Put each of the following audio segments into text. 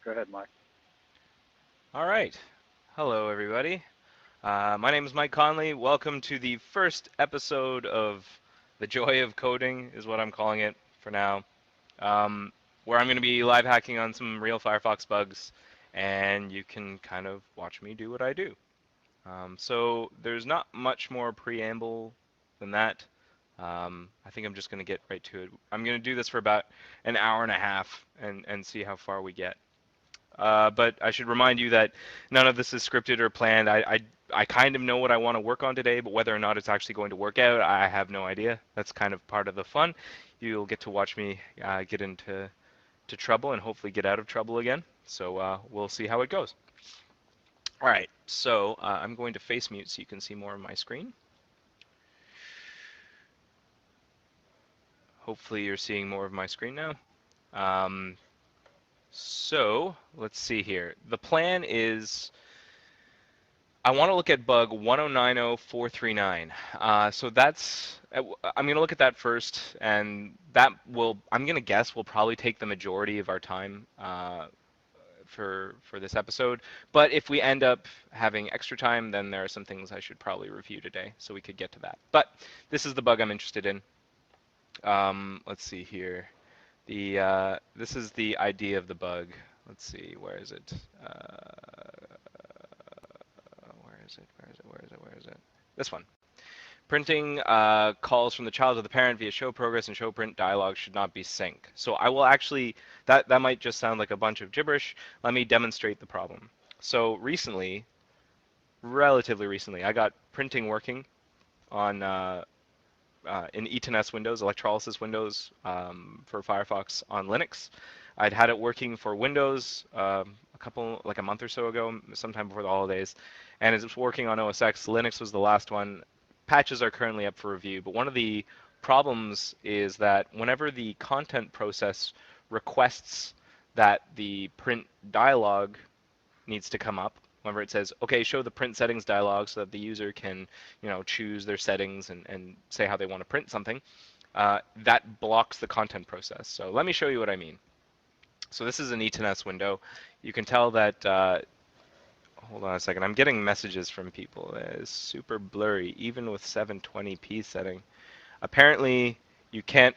Go ahead, Mike. All right. Hello, everybody. My name is Mike Conley. Welcome to the first episode of The Joy of Coding, is what I'm calling it for now, where I'm going to be live hacking on some real Firefox bugs, and you can kind of watch me do what I do. So there's not much more preamble than that. I think I'm just going to get right to it. I'm going to do this for about an hour and a half and see how far we get. But I should remind you that none of this is scripted or planned. I kind of know what I want to work on today, but whether or not it's actually going to work out, I have no idea. That's kind of part of the fun. You'll get to watch me get into trouble and hopefully get out of trouble again. So we'll see how it goes. All right, so I'm going to face mute so you can see more of my screen. Hopefully you're seeing more of my screen now. Um, so let's see here. The plan is I want to look at bug 1090439. So I'm going to look at that first, and I'm going to guess, will probably take the majority of our time for this episode. But if we end up having extra time, then there are some things I should probably review today, so we could get to that. But this is the bug I'm interested in. Let's see here. This is the idea of the bug. Let's see, where is it? Where is it? Where is it? Where is it? Where is it? This one. Printing calls from the child to the parent via show progress and show print dialog should not be sync. So I will actually, that might just sound like a bunch of gibberish. Let me demonstrate the problem. So recently, relatively recently, I got printing working on in ETNS Windows, electrolysis Windows for Firefox on Linux. I'd had it working for Windows like a month or so ago, sometime before the holidays, and it's working on OS X. Linux was the last one. Patches are currently up for review, but one of the problems is that whenever the content process requests that the print dialog needs to come up, whenever it says, okay, show the print settings dialog so that the user can, choose their settings and say how they want to print something, that blocks the content process. So let me show you what I mean. So this is an ETNS window. You can tell that, hold on a second, I'm getting messages from people. It's super blurry, even with 720p setting. Apparently, you can't,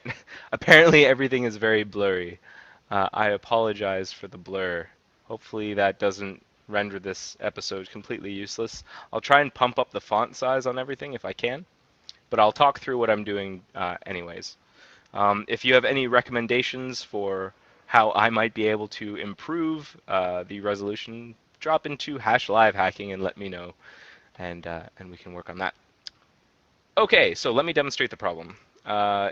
apparently everything is very blurry. I apologize for the blur. Hopefully that doesn't render this episode completely useless. I'll try and pump up the font size on everything if I can, but I'll talk through what I'm doing anyways. If you have any recommendations for how I might be able to improve the resolution, drop into #live hacking and let me know, and we can work on that. Okay, so let me demonstrate the problem.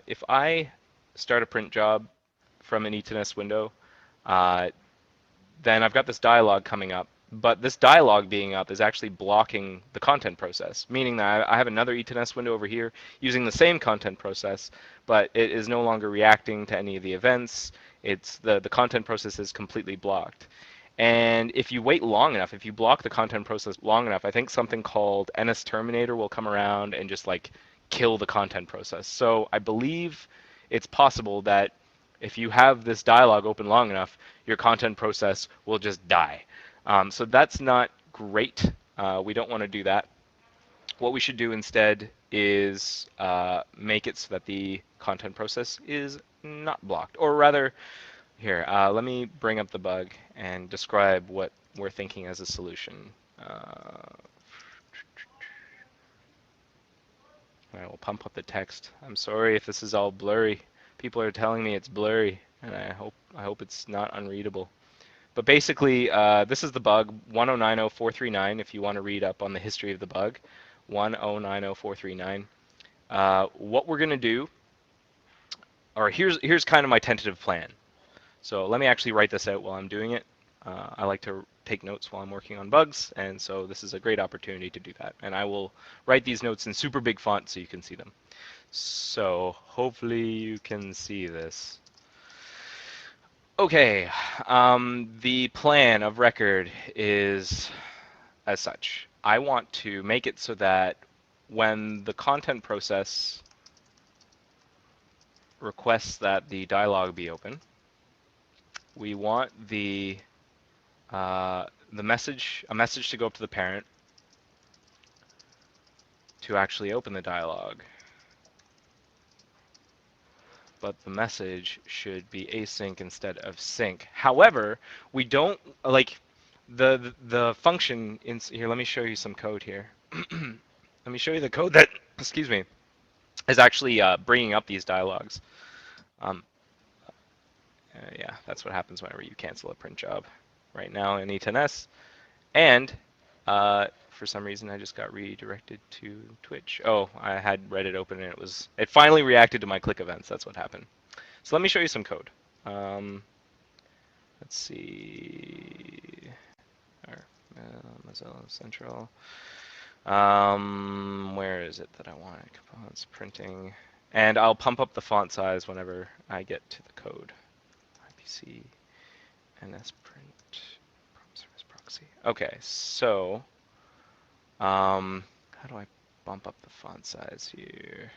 If I start a print job from an ETNS window, uh, then I've got this dialog coming up. But this dialog being up is actually blocking the content process, meaning that I have another ETNS window over here using the same content process, but it is no longer reacting to any of the events. It's the content process is completely blocked. And if you wait long enough, if you block the content process long enough, I think something called NS Terminator will come around and just like kill the content process. So I believe it's possible that if you have this dialog open long enough, your content process will just die. So that's not great. We don't want to do that. What we should do instead is make it so that the content process is not blocked. Or rather, here, let me bring up the bug and describe what we're thinking as a solution. I will pump up the text. I'm sorry if this is all blurry. People are telling me it's blurry, and I hope it's not unreadable. But basically, this is the bug 1090439. If you want to read up on the history of the bug, 1090439. What we're gonna do, or here's kind of my tentative plan. So let me actually write this out while I'm doing it. I like to take notes while I'm working on bugs, and so this is a great opportunity to do that. And I will write these notes in super big font so you can see them. So hopefully you can see this. Okay, the plan of record is as such. I want to make it so that when the content process requests that the dialog be open, we want the a message to go up to the parent to actually open the dialog. But the message should be async instead of sync. However, we don't like the function in here. Let me show you some code here. Let me show you the code that, excuse me, is actually bringing up these dialogues. Um, yeah, that's what happens whenever you cancel a print job. Right now in E10S, and for some reason I just got redirected to Twitch. Oh, I had Reddit open and it finally reacted to my click events. That's what happened. So let me show you some code. Let's see. Mozilla Central. Where is it that I want it? Components, printing. And I'll pump up the font size whenever I get to the code. IPC, NS print, service proxy. Okay, so how do I bump up the font size here?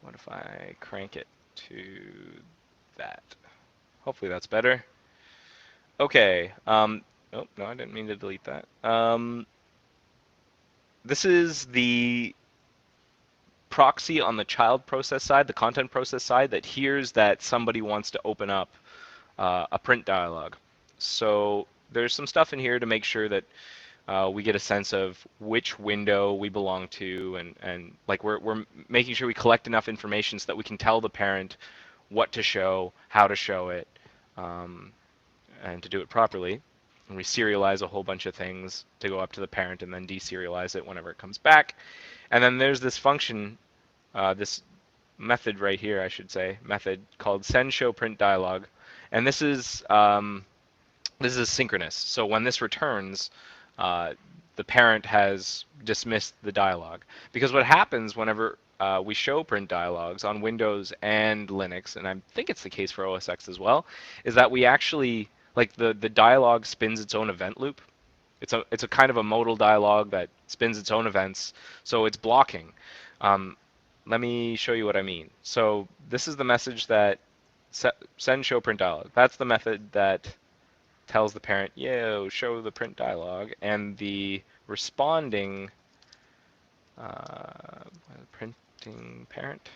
What if I crank it to that? Hopefully that's better. Okay. Oh, no, I didn't mean to delete that. This is the proxy on the child process side, the content process side, that hears that somebody wants to open up a print dialog. So there's some stuff in here to make sure that we get a sense of which window we belong to, and like we're making sure we collect enough information so that we can tell the parent what to show, how to show it, and to do it properly. And we serialize a whole bunch of things to go up to the parent and then deserialize it whenever it comes back. And then there's this function, this method right here, I should say, method called send show print dialog. And this is synchronous. So when this returns, the parent has dismissed the dialog. Because what happens whenever we show print dialogs on Windows and Linux, and I think it's the case for OS X as well, is that we actually, like the dialog spins its own event loop. It's a kind of a modal dialog that spins its own events, so it's blocking. Let me show you what I mean. So this is the message that send show print dialog. That's the method that tells the parent, yo, show the print dialog, and the responding printing parent.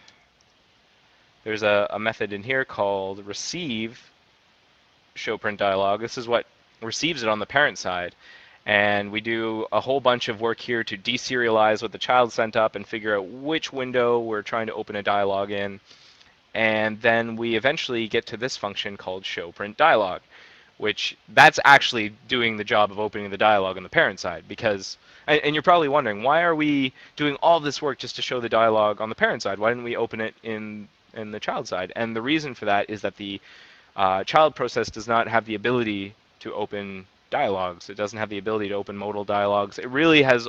There's a method in here called receive show print dialog. This is what receives it on the parent side. And we do a whole bunch of work here to deserialize what the child sent up and figure out which window we're trying to open a dialog in. And then we eventually get to this function called show print dialog, which that's actually doing the job of opening the dialog on the parent side. Because, and you're probably wondering, why are we doing all this work just to show the dialog on the parent side? Why didn't we open it in the child side? And the reason for that is that the child process does not have the ability to open dialogues. It doesn't have the ability to open modal dialogues. It really has,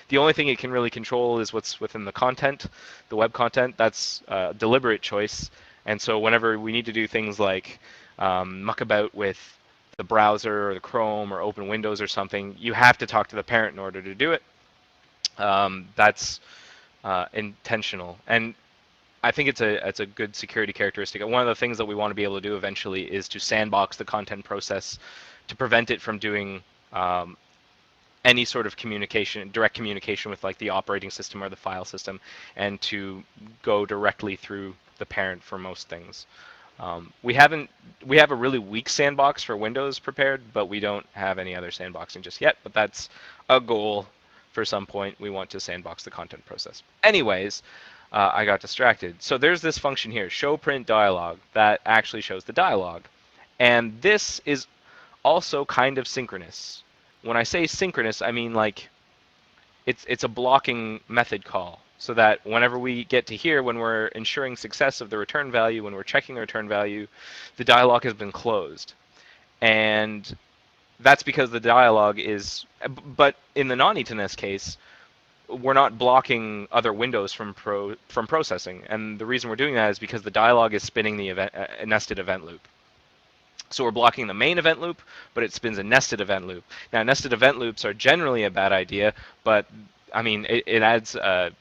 the only thing it can really control is what's within the content, the web content. That's a deliberate choice. And so whenever we need to do things like muck about with the browser or the Chrome or open Windows or something, you have to talk to the parent in order to do it. That's intentional. And I think it's a good security characteristic. One of the things that we want to be able to do eventually is to sandbox the content process to prevent it from doing any sort of communication, direct communication with like the operating system or the file system, and to go directly through the parent for most things. We have a really weak sandbox for Windows prepared, but we don't have any other sandboxing just yet. But that's a goal for some point. We want to sandbox the content process. Anyways, I got distracted. So there's this function here, show print dialog, that actually shows the dialog. And this is also kind of synchronous. When I say synchronous, I mean like it's a blocking method call, so that whenever we get to here, when we're ensuring success of the return value, when we're checking the return value, the dialog has been closed. And that's because the dialog is, but in the non-E10S case, we're not blocking other windows from processing. And the reason we're doing that is because the dialog is spinning the event, nested event loop. So we're blocking the main event loop, but it spins a nested event loop. Now, nested event loops are generally a bad idea, but I mean, it adds a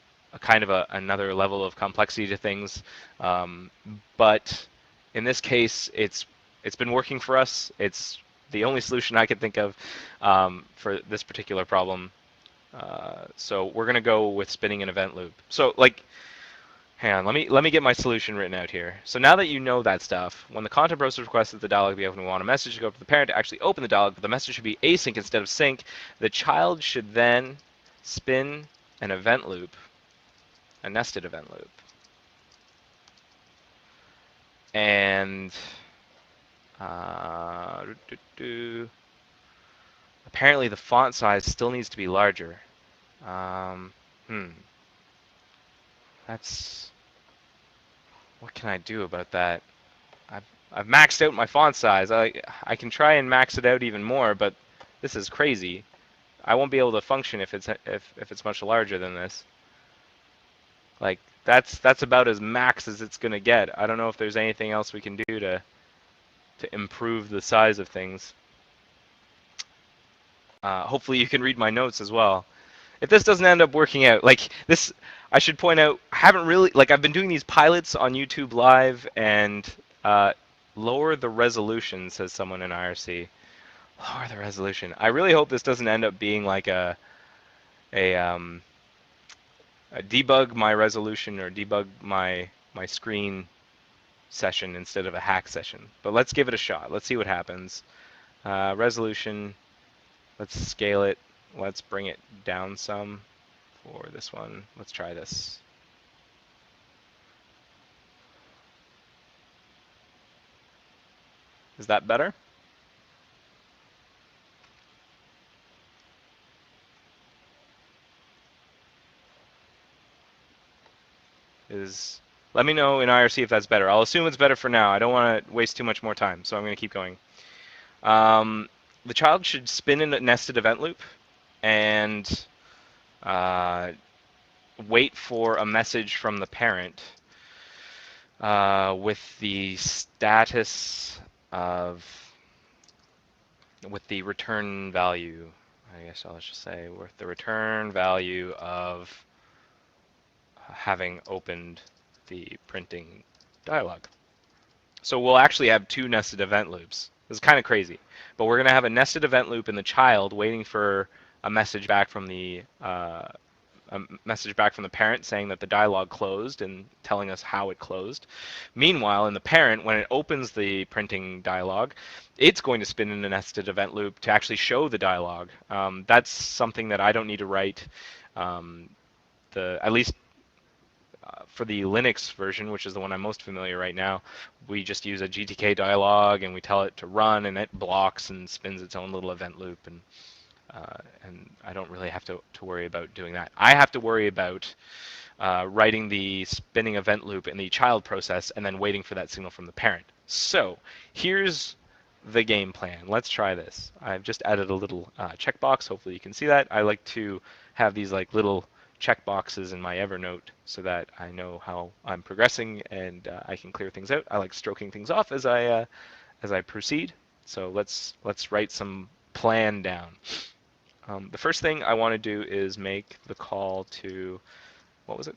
kind of another level of complexity to things. But in this case, it's been working for us. It's the only solution I could think of for this particular problem. So we're gonna go with spinning an event loop. So like, hang on, let me get my solution written out here. So now that you know that stuff, when the content process requests that the dialog be open, we want a message to go up to the parent to actually open the dialog, but the message should be async instead of sync. The child should then spin an event loop, a nested event loop. And uh, apparently the font size still needs to be larger. Um, hmm, that's, what can I do about that? I've I've maxed out my font size. I can try and max it out even more, but this is crazy. I won't be able to function if it's much larger than this. Like that's about as max as it's gonna get. I don't know if there's anything else we can do to improve the size of things. Hopefully you can read my notes as well. If this doesn't end up working out, like this, I should point out, I haven't really, like I've been doing these pilots on YouTube Live and lower the resolution, says someone in IRC. Lower the resolution. I really hope this doesn't end up being like a, um, a debug my resolution or debug my screen session instead of a hack session. But let's give it a shot. Let's see what happens. Resolution, let's scale it. Let's bring it down some for this one. Let's try this. Is that better? Let me know in IRC if that's better. I'll assume it's better for now. I don't want to waste too much more time, so I'm going to keep going. The child should spin in a nested event loop and wait for a message from the parent with the status of, with the return value. I guess I'll just say with the return value of having opened the printing dialog. So we'll actually have two nested event loops. This is kind of crazy, but we're going to have a nested event loop in the child waiting for a message back from the parent saying that the dialog closed and telling us how it closed. Meanwhile, in the parent, when it opens the printing dialog, it's going to spin in a nested event loop to actually show the dialog. That's something that I don't need to write. At least for the Linux version, which is the one I'm most familiar right now, we just use a GTK dialog and we tell it to run, and it blocks and spins its own little event loop, and I don't really have to worry about doing that. I have to worry about writing the spinning event loop in the child process and then waiting for that signal from the parent. So here's the game plan. Let's try this. I've just added a little checkbox. Hopefully you can see that. I like to have these like little checkboxes in my Evernote so that I know how I'm progressing and I can clear things out. I like stroking things off as I proceed. So let's write some plan down. The first thing I want to do is make the call to, what was it?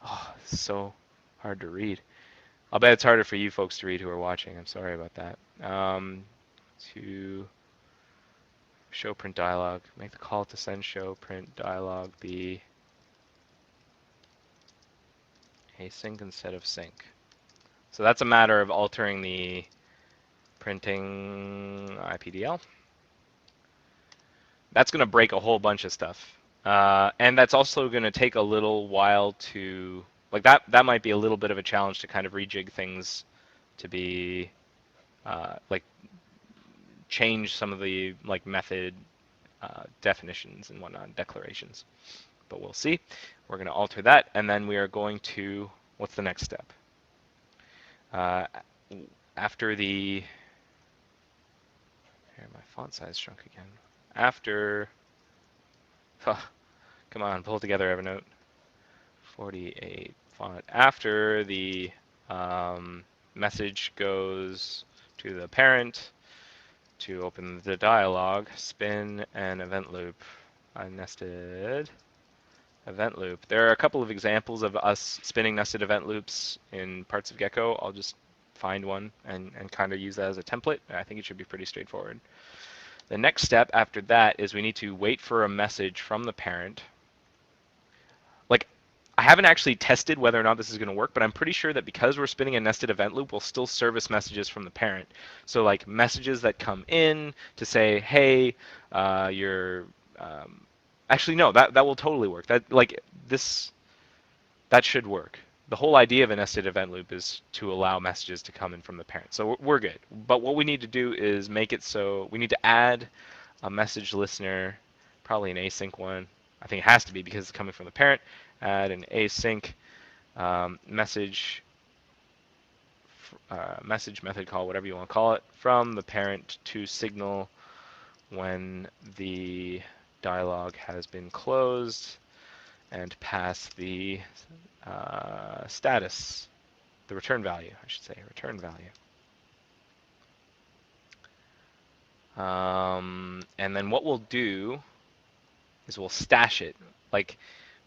Oh, it's so hard to read. I'll bet it's harder for you folks to read who are watching. I'm sorry about that. To show print dialog, make the call to send show print dialog be async instead of sync. So that's a matter of altering the printing IPDL. That's going to break a whole bunch of stuff. And that's also going to take a little while to, like that might be a little bit of a challenge to kind of rejig things to be like change some of the like method definitions and whatnot, declarations. But we'll see. We're going to alter that, and then we are going to, what's the next step? After the, here, my font size shrunk again. After, come on, pull it together, Evernote. 48 font. After the message goes to the parent to open the dialog, spin an event loop. A nested event loop. There are a couple of examples of us spinning nested event loops in parts of Gecko. I'll just find one and kind of use that as a template. I think it should be pretty straightforward. The next step after that is we need to wait for a message from the parent. Like, I haven't actually tested whether or not this is going to work, but I'm pretty sure that because we're spinning a nested event loop, we'll still service messages from the parent. So like messages that come in to say, hey, you're actually no, that will totally work. That should work. The whole idea of a nested event loop is to allow messages to come in from the parent. So we're good. But what we need to do is make it so we need to add a message listener, probably an async one. I think it has to be because it's coming from the parent. Add an async message message method call, whatever you want to call it, from the parent to signal when the dialog has been closed and pass the status, the return value, I should say, return value. And then what we'll do is we'll stash it. Like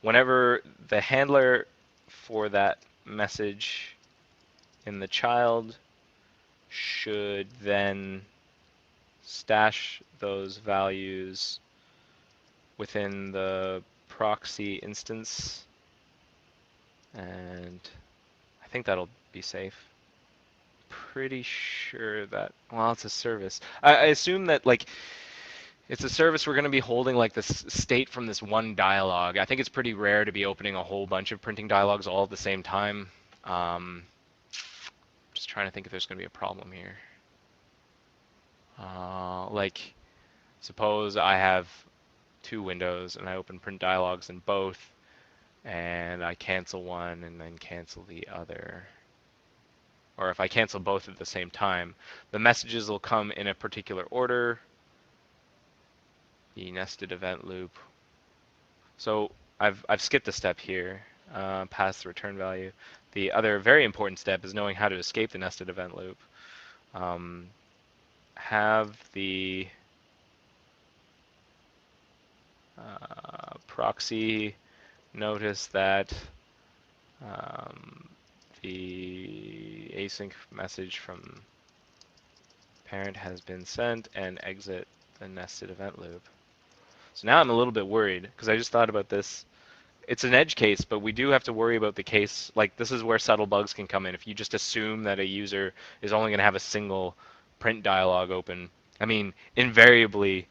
whenever the handler for that message in the child should then stash those values within the proxy instance, and I think that'll be safe. Pretty sure that, well, it's a service. I assume that like it's a service we're going to be holding like this state from this one dialog. I think it's pretty rare to be opening a whole bunch of printing dialogues all at the same time. Just trying to think if there's going to be a problem here. Like, suppose I have two windows and I open print dialogues in both, and I cancel one and then cancel the other. Or if I cancel both at the same time, the messages will come in a particular order. The nested event loop. So I've skipped a step here, past the return value. The other very important step is knowing how to escape the nested event loop. Have the proxy notice that the async message from parent has been sent and exit the nested event loop. So now I'm a little bit worried because I just thought about this. It's an edge case, but we do have to worry about the case. Like, this is where subtle bugs can come in. If you just assume that a user is only going to have a single print dialog open, I mean, invariably,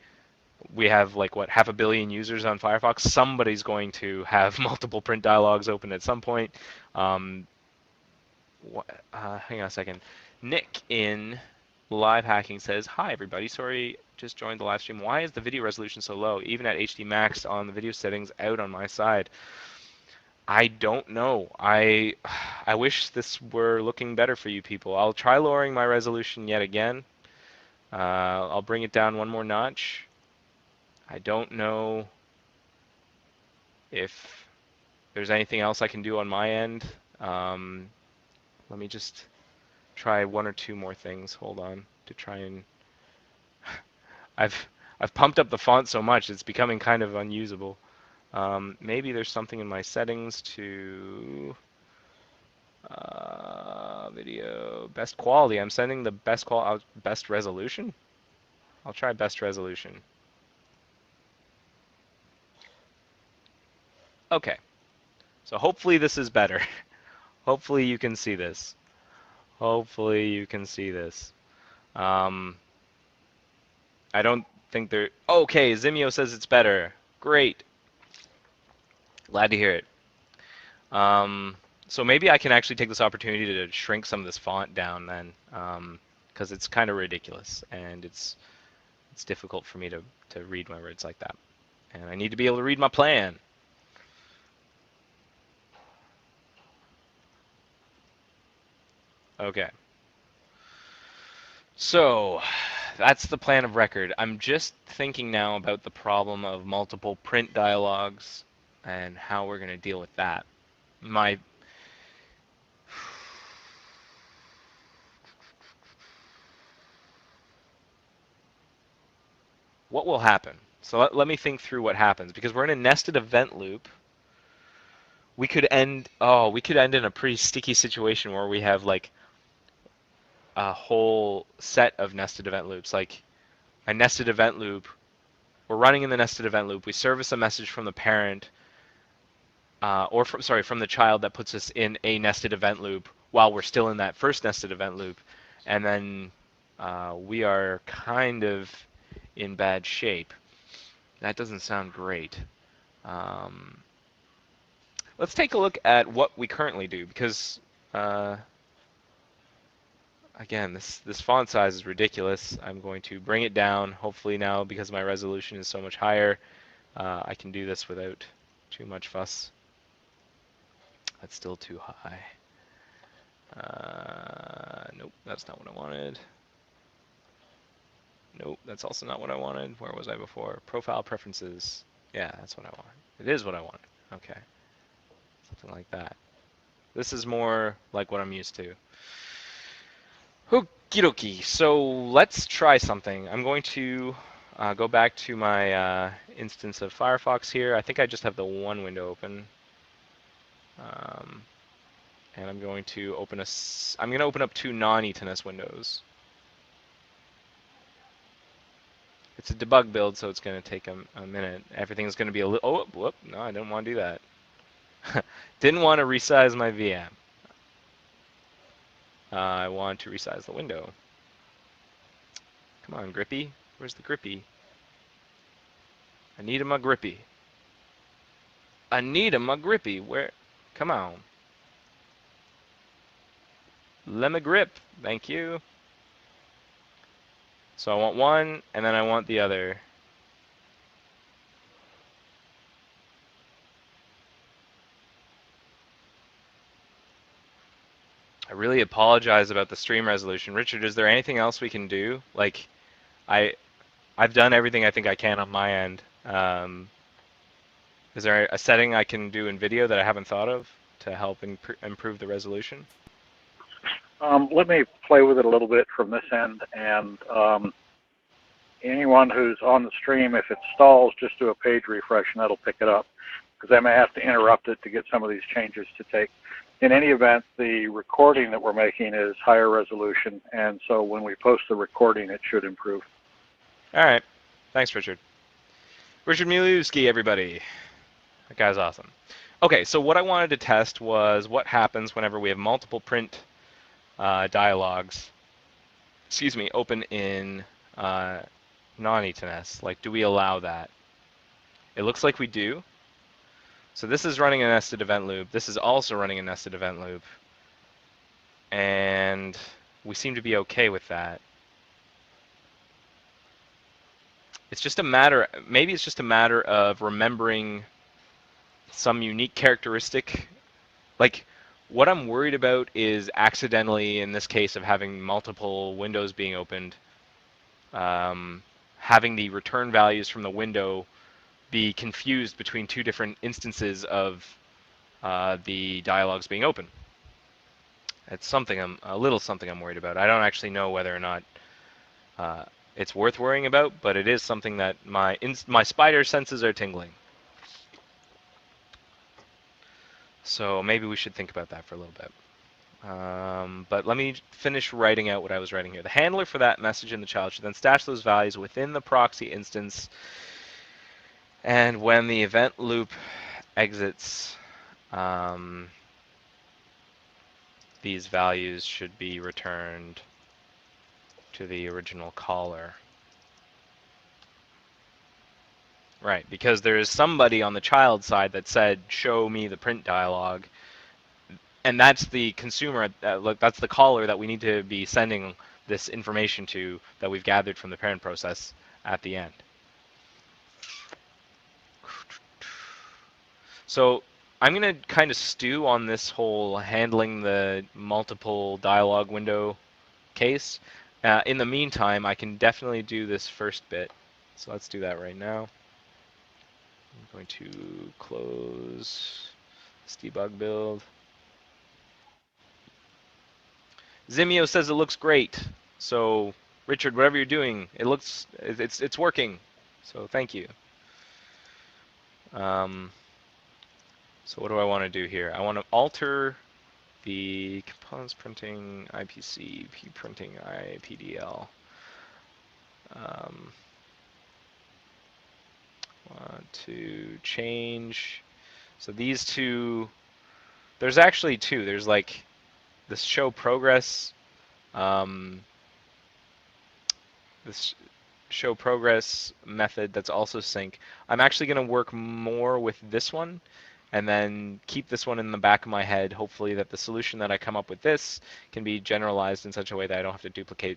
we have like what, 500 million users on Firefox. Somebody's going to have multiple print dialogues open at some point. Hang on a second. Nick in Live Hacking says, "Hi everybody, sorry, just joined the live stream. Why is the video resolution so low? Even at HD max on the video settings out on my side." I don't know. I wish this were looking better for you people. I'll try lowering my resolution yet again. I'll bring it down one more notch. I don't know if there's anything else I can do on my end. Let me just try one or two more things. Hold on to try and I've pumped up the font so much it's becoming kind of unusable. Maybe there's something in my settings to video best quality. I'm sending the best quality, best resolution. I'll try best resolution. Okay, so hopefully this is better. Hopefully you can see this. Hopefully you can see this. I don't think there. Okay, Zimio says it's better. Great. Glad to hear it. So maybe I can actually take this opportunity to shrink some of this font down then, because it's kind of ridiculous and it's difficult for me to read my words like that. And I need to be able to read my plan. Okay. So that's the plan of record. I'm just thinking now about the problem of multiple print dialogues and how we're going to deal with that. What will happen? So let me think through what happens, because we're in a nested event loop. We could end in a pretty sticky situation where we have like a whole set of nested event loops. Like a nested event loop, we're running in the nested event loop. We service a message from the parent, or from the child that puts us in a nested event loop while we're still in that first nested event loop, and then we are kind of in bad shape. That doesn't sound great. Um, let's take a look at what we currently do, because again, this font size is ridiculous. I'm going to bring it down. Hopefully now, because my resolution is so much higher, I can do this without too much fuss. That's still too high. Nope, that's not what I wanted. Nope, that's also not what I wanted. Where was I before? Profile preferences. Yeah, that's what I want. It is what I wanted. Okay, something like that. This is more like what I'm used to. Okie dokie. So let's try something. I'm going to go back to my instance of Firefox here. I think I just have the one window open. And I'm going to open up two non-Eternus windows. It's a debug build, so it's going to take a minute. Everything's going to be a little... Oh, whoop. No, I didn't want to do that. Didn't want to resize my VM. I want to resize the window. Come on, Grippy. Where's the Grippy? I need my Grippy. I need my Grippy. Where? Come on. Let me grip. Thank you. So I want one, and then I want the other. I really apologize about the stream resolution. Richard, is there anything else we can do? Like, I've done everything I think I can on my end. Is there a setting I can do in video that I haven't thought of to help improve the resolution? Let me play with it a little bit from this end, and anyone who's on the stream, if it stalls, just do a page refresh and that'll pick it up, because I may have to interrupt it to get some of these changes to take. In any event, the recording that we're making is higher resolution, and so when we post the recording, it should improve. All right. Thanks, Richard. Richard Milewski, everybody. That guy's awesome. Okay, so what I wanted to test was what happens whenever we have multiple print dialogues, open in non-Eternus. Like, do we allow that? It looks like we do. So this is running a nested event loop. This is also running a nested event loop. And we seem to be okay with that. It's just a matter, maybe it's just a matter of remembering some unique characteristic. Like, what I'm worried about is accidentally, in this case of having multiple windows being opened, having the return values from the window be confused between two different instances of the dialogues being open. It's something a little something I'm worried about. I don't actually know whether or not it's worth worrying about, but it is something that my spider senses are tingling. So maybe we should think about that for a little bit. But let me finish writing out what I was writing here. The handler for that message in the child should then stash those values within the proxy instance, and when the event loop exits, these values should be returned to the original caller. Right, because there is somebody on the child side that said, show me the print dialog, and that's the consumer, that's the caller that we need to be sending this information to that we've gathered from the parent process at the end. So I'm going to kind of stew on this whole handling the multiple dialogue window case. In the meantime, I can definitely do this first bit. So let's do that right now. I'm going to close this debug build. Zimio says it looks great. So Richard, whatever you're doing, it's working. So thank you. So what do I want to do here? I want to alter be components printing IPC, P printing IPDL. Want to change. So these two, there's actually two. There's like this show progress, this show progress method that's also sync. I'm actually going to work more with this one and then keep this one in the back of my head, hopefully that the solution that I come up with this can be generalized in such a way that I don't have to duplicate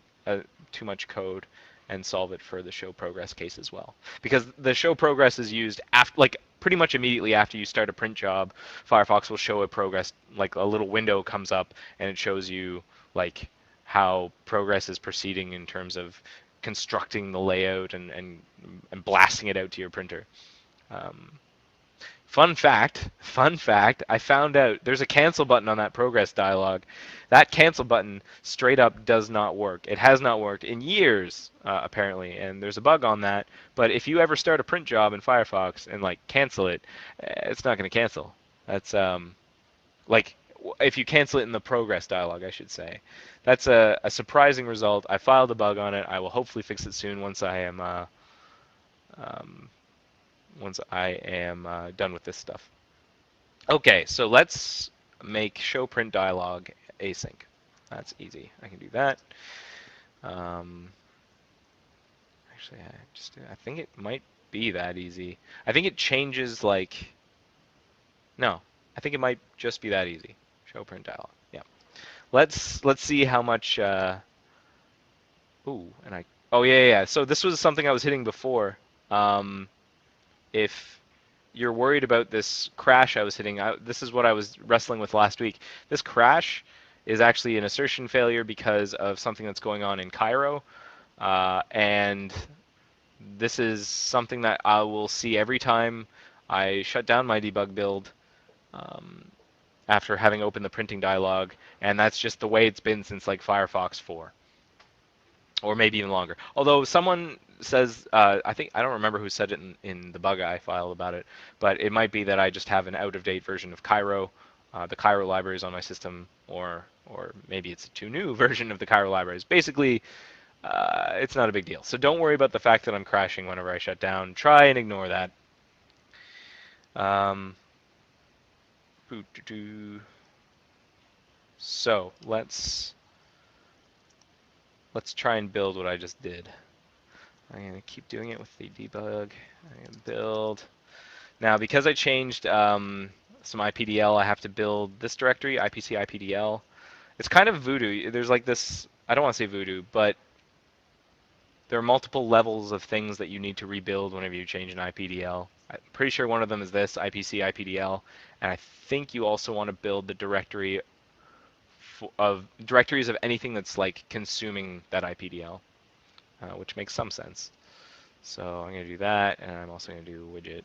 too much code and solve it for the show progress case as well. Because the show progress is used after, like pretty much immediately after you start a print job, Firefox will show a progress, like a little window comes up and it shows you like how progress is proceeding in terms of constructing the layout and blasting it out to your printer. Fun fact, I found out there's a cancel button on that progress dialog. That cancel button straight up does not work. It has not worked in years, apparently, and there's a bug on that. But if you ever start a print job in Firefox and like cancel it, it's not going to cancel. That's like if you cancel it in the progress dialog, I should say. That's a surprising result. I filed a bug on it. I will hopefully fix it soon once I am done with this stuff. Okay, so let's make show print dialog async. That's easy. I can do that. Actually, I think it might be that easy. I think it changes like. No, I think it might just be that easy. Show print dialog. Yeah. Let's see how much. Ooh, and I. Oh yeah. So this was something I was hitting before. If you're worried about this crash I was hitting, this is what I was wrestling with last week. This crash is actually an assertion failure because of something that's going on in Cairo, and this is something that I will see every time I shut down my debug build after having opened the printing dialog, and that's just the way it's been since like Firefox 4. Or maybe even longer. Although someone says, I don't remember who said it in the bug I filed about it, but it might be that I just have an out-of-date version of Cairo. The Cairo library is on my system, or maybe it's a too new version of the Cairo libraries. Basically, it's not a big deal. So don't worry about the fact that I'm crashing whenever I shut down. Try and ignore that. So let's try and build what I just did. I'm going to keep doing it with the debug. I'm going to build. Now, because I changed some IPDL, I have to build this directory, IPC IPDL. It's kind of voodoo. There's like this, I don't want to say voodoo, but there are multiple levels of things that you need to rebuild whenever you change an IPDL. I'm pretty sure one of them is this, IPC IPDL, and I think you also want to build the directory of directories of anything that's like consuming that IPDL. Which makes some sense. So I'm going to do that, and I'm also going to do widget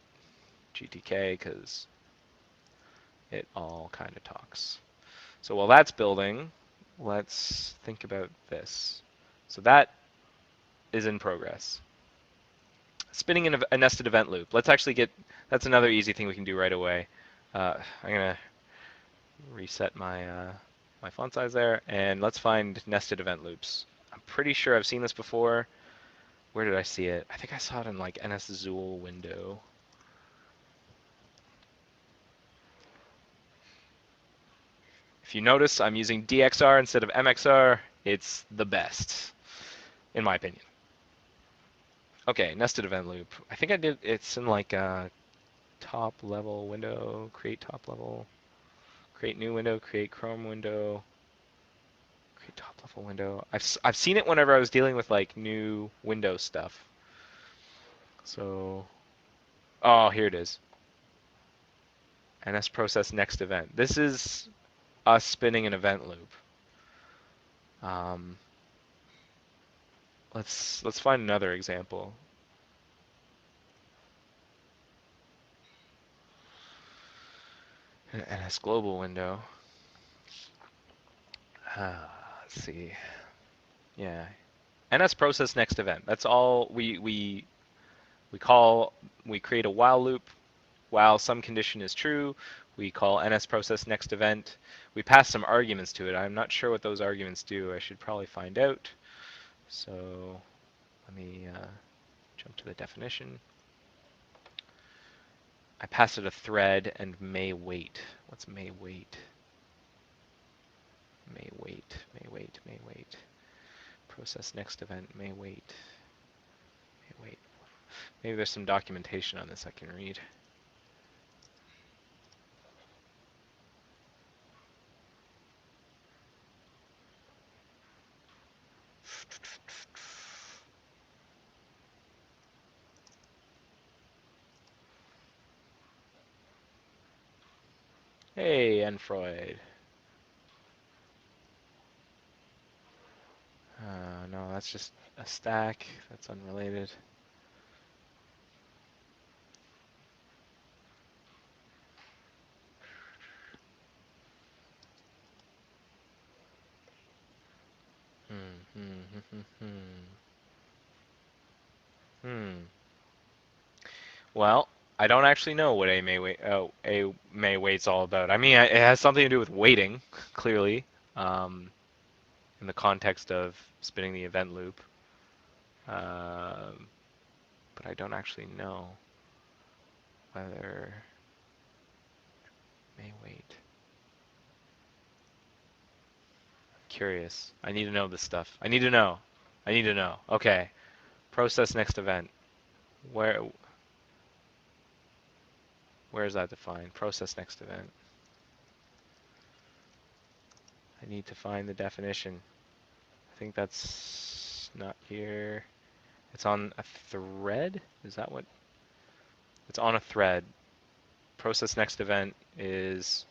GTK because it all kind of talks. So while that's building, let's think about this. So that is in progress. Spinning in a nested event loop. Let's actually get, that's another easy thing we can do right away. I'm going to reset my, my font size there, and let's find nested event loops. I'm pretty sure I've seen this before. Where did I see it? I think I saw it in like NSZool window. If you notice, I'm using DXR instead of MXR. It's the best, in my opinion. Okay, nested event loop. I think I did, it's in like a top level window, create top level, create new window, create Chrome window, create top level window. I've seen it whenever I was dealing with like new Windows stuff. So, oh, here it is. NS process next event. This is us spinning an event loop. Let's find another example. An NS global window. Let's see. Yeah, NS process next event. That's all we call. We create a while loop. While some condition is true, we call ns process next event. We pass some arguments to it. I'm not sure what those arguments do. I should probably find out. So let me jump to the definition. I pass it a thread and may wait. What's may wait? May wait, may wait, may wait. Process next event, may wait. May wait. Maybe there's some documentation on this I can read. Hey, Enfreud. No, that's just a stack. That's unrelated. Well, I don't actually know what a may wait. Oh, a may wait's all about. I mean, it has something to do with waiting, clearly, in the context of spinning the event loop. But I don't actually know whether may wait. Curious. I need to know this stuff. I need to know. I need to know. Okay. Process next event. Where is that defined? Process next event. I need to find the definition. I think that's not here. It's on a thread? Is that what? It's on a thread. Process next event is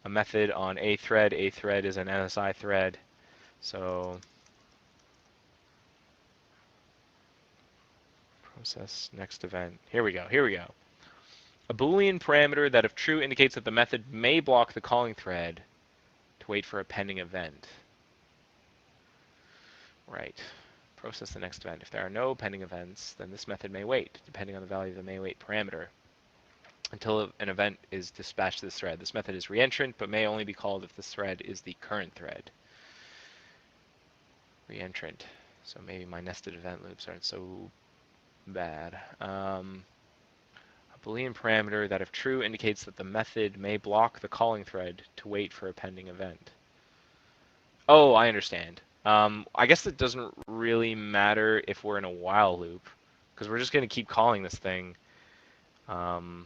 a method on a thread. A thread is an NSI thread. So process next event. Here we go. Here we go. A Boolean parameter that if true indicates that the method may block the calling thread to wait for a pending event. Right. Process the next event. If there are no pending events, then this method may wait, depending on the value of the may wait parameter, until an event is dispatched to this thread. This method is reentrant, but may only be called if this thread is the current thread. Reentrant. So maybe my nested event loops aren't so bad. A Boolean parameter that if true indicates that the method may block the calling thread to wait for a pending event. Oh, I understand. I guess it doesn't really matter if we're in a while loop, because we're just going to keep calling this thing. And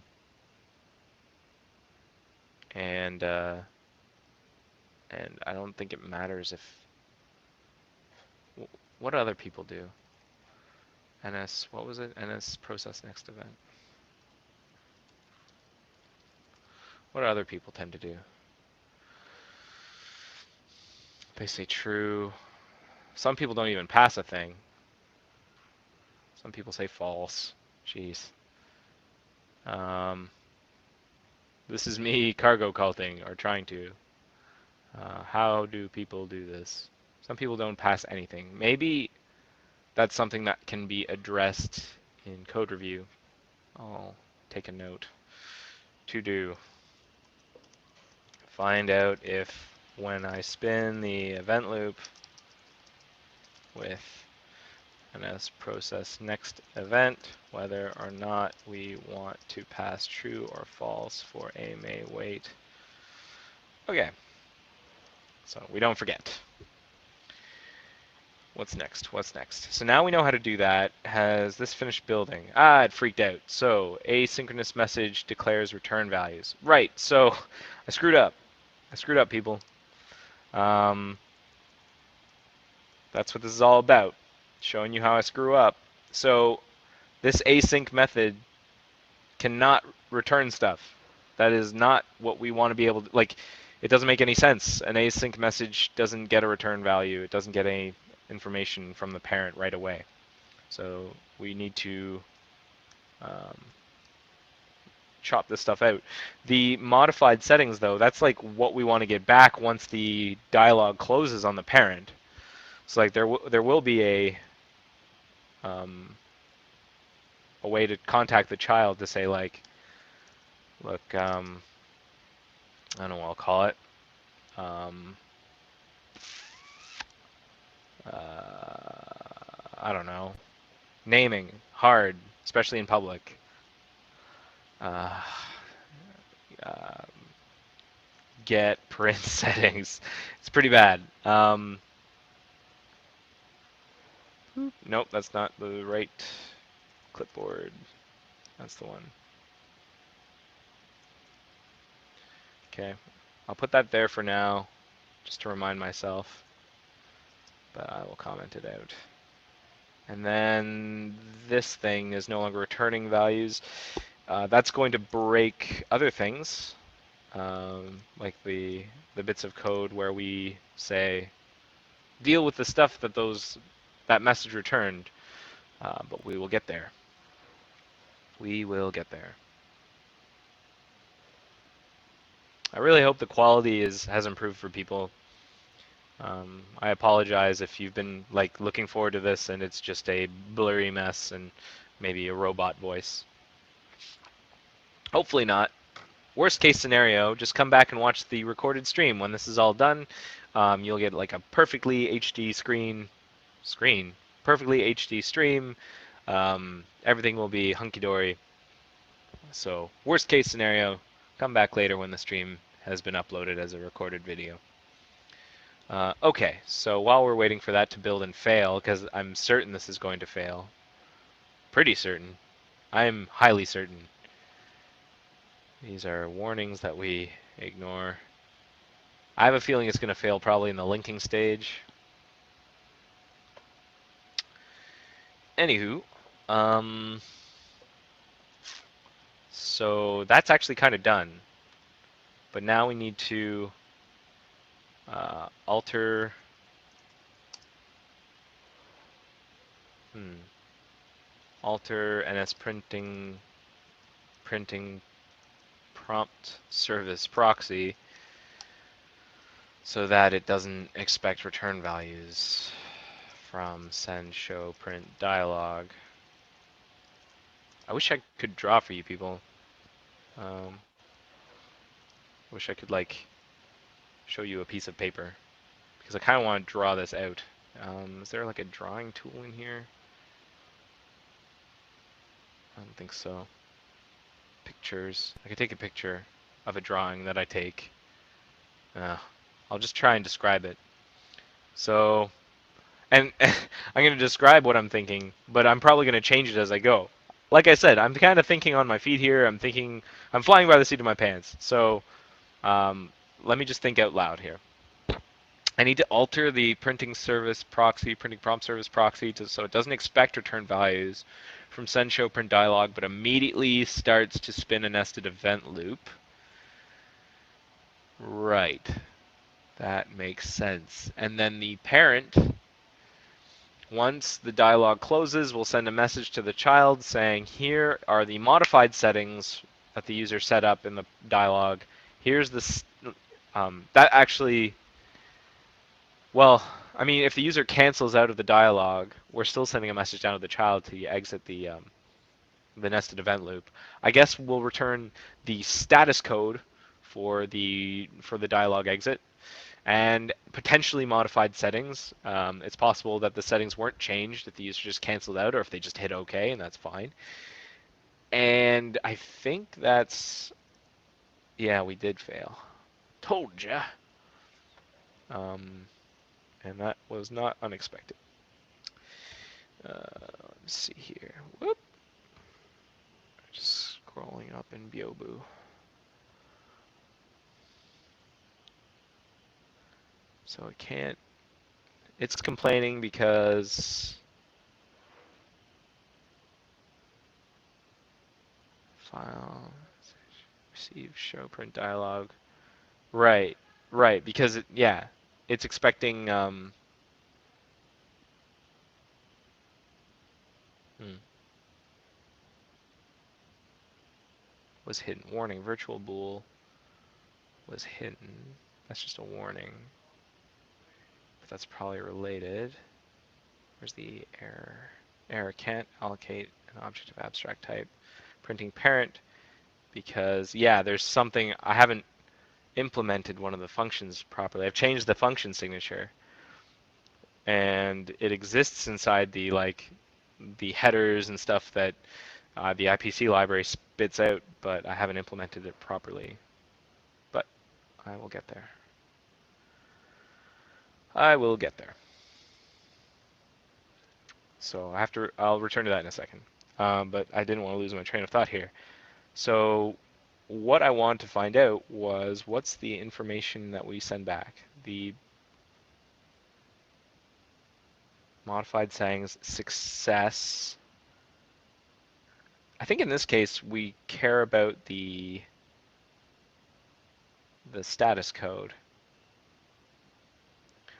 I don't think it matters if... What do other people do? NS, what was it? NS process next event. What do other people tend to do? They say true. Some people don't even pass a thing. Some people say false. Jeez. This is me cargo culting, or trying to. How do people do this? Some people don't pass anything. Maybe that's something that can be addressed in code review. I'll take a note. To do. Find out if when I spin the event loop with NS process next event, whether or not we want to pass true or false for a may wait. Okay. So we don't forget. What's next? What's next? So now we know how to do that. Has this finished building? Ah, it freaked out. So asynchronous message declares return values. Right, so I screwed up. I screwed up, people. That's what this is all about. Showing you how I screw up. So this async method cannot return stuff. That is not what we want to be able to, like, it doesn't make any sense. An async message doesn't get a return value. It doesn't get any information from the parent right away. So we need to chop this stuff out. The modified settings, though, that's like what we want to get back once the dialog closes on the parent. So like there will be a way to contact the child to say like, look, I don't know what I'll call it. Um, I don't know. Naming hard, especially in public. Uh, uh, get print settings. It's pretty bad. Nope, that's not the right clipboard. That's the one. Okay, I'll put that there for now, just to remind myself, but I will comment it out. And then this thing is no longer returning values. That's going to break other things, like the bits of code where we say deal with the stuff that that message returned. But we will get there. We will get there. I really hope the quality has improved for people. I apologize if you've been like looking forward to this and it's just a blurry mess and maybe a robot voice. Hopefully not. Worst case scenario, just come back and watch the recorded stream. When this is all done, you'll get like a perfectly HD perfectly HD stream. Everything will be hunky-dory. So worst case scenario, come back later when the stream has been uploaded as a recorded video. Okay, so while we're waiting for that to build and fail, because I'm certain this is going to fail, pretty certain, I'm highly certain. These are warnings that we ignore. I have a feeling it's going to fail probably in the linking stage. Anywho, so that's actually kind of done. But now we need to alter. Alter NS printing prompt service proxy so that it doesn't expect return values from send show print dialog. I wish I could draw for you people. Wish I could like show you a piece of paper because I kind of want to draw this out. Is there like a drawing tool in here? I don't think so. Pictures. I could take a picture of a drawing that I take. I'll just try and describe it. So, and I'm going to describe what I'm thinking, but I'm probably going to change it as I go. Like I said, I'm kind of thinking on my feet here. I'm flying by the seat of my pants. So, let me just think out loud here. I need to alter the printing prompt service proxy so it doesn't expect return values from send show print dialog, but immediately starts to spin a nested event loop. Right. That makes sense. And then the parent, once the dialog closes, will send a message to the child saying, here are the modified settings that the user set up in the dialog. Here's the, that actually, well, I mean, if the user cancels out of the dialog, we're still sending a message down to the child to exit the nested event loop. I guess we'll return the status code for the dialog exit and potentially modified settings. It's possible that the settings weren't changed if the user just canceled out or if they just hit OK, and that's fine. And I think that's, yeah, we did fail. Told ya. And that was not unexpected. Let's see here. Whoop. Just scrolling up in Byobu. So it can't. It's complaining because file receive show print dialog. Right, right. Because yeah, it's expecting. Was hidden. Warning, virtual bool was hidden. That's just a warning. But that's probably related. Where's the error? Error can't allocate an object of abstract type. Printing parent because yeah, there's something I haven't. implemented one of the functions properly. I've changed the function signature, and it exists inside the the headers and stuff that the IPC library spits out, but I haven't implemented it properly. But I will get there. I will get there. So I'll return to that in a second. But I didn't want to lose my train of thought here. So what I want to find out was what's the information that we send back? The modified settings success. I think in this case we care about the status code.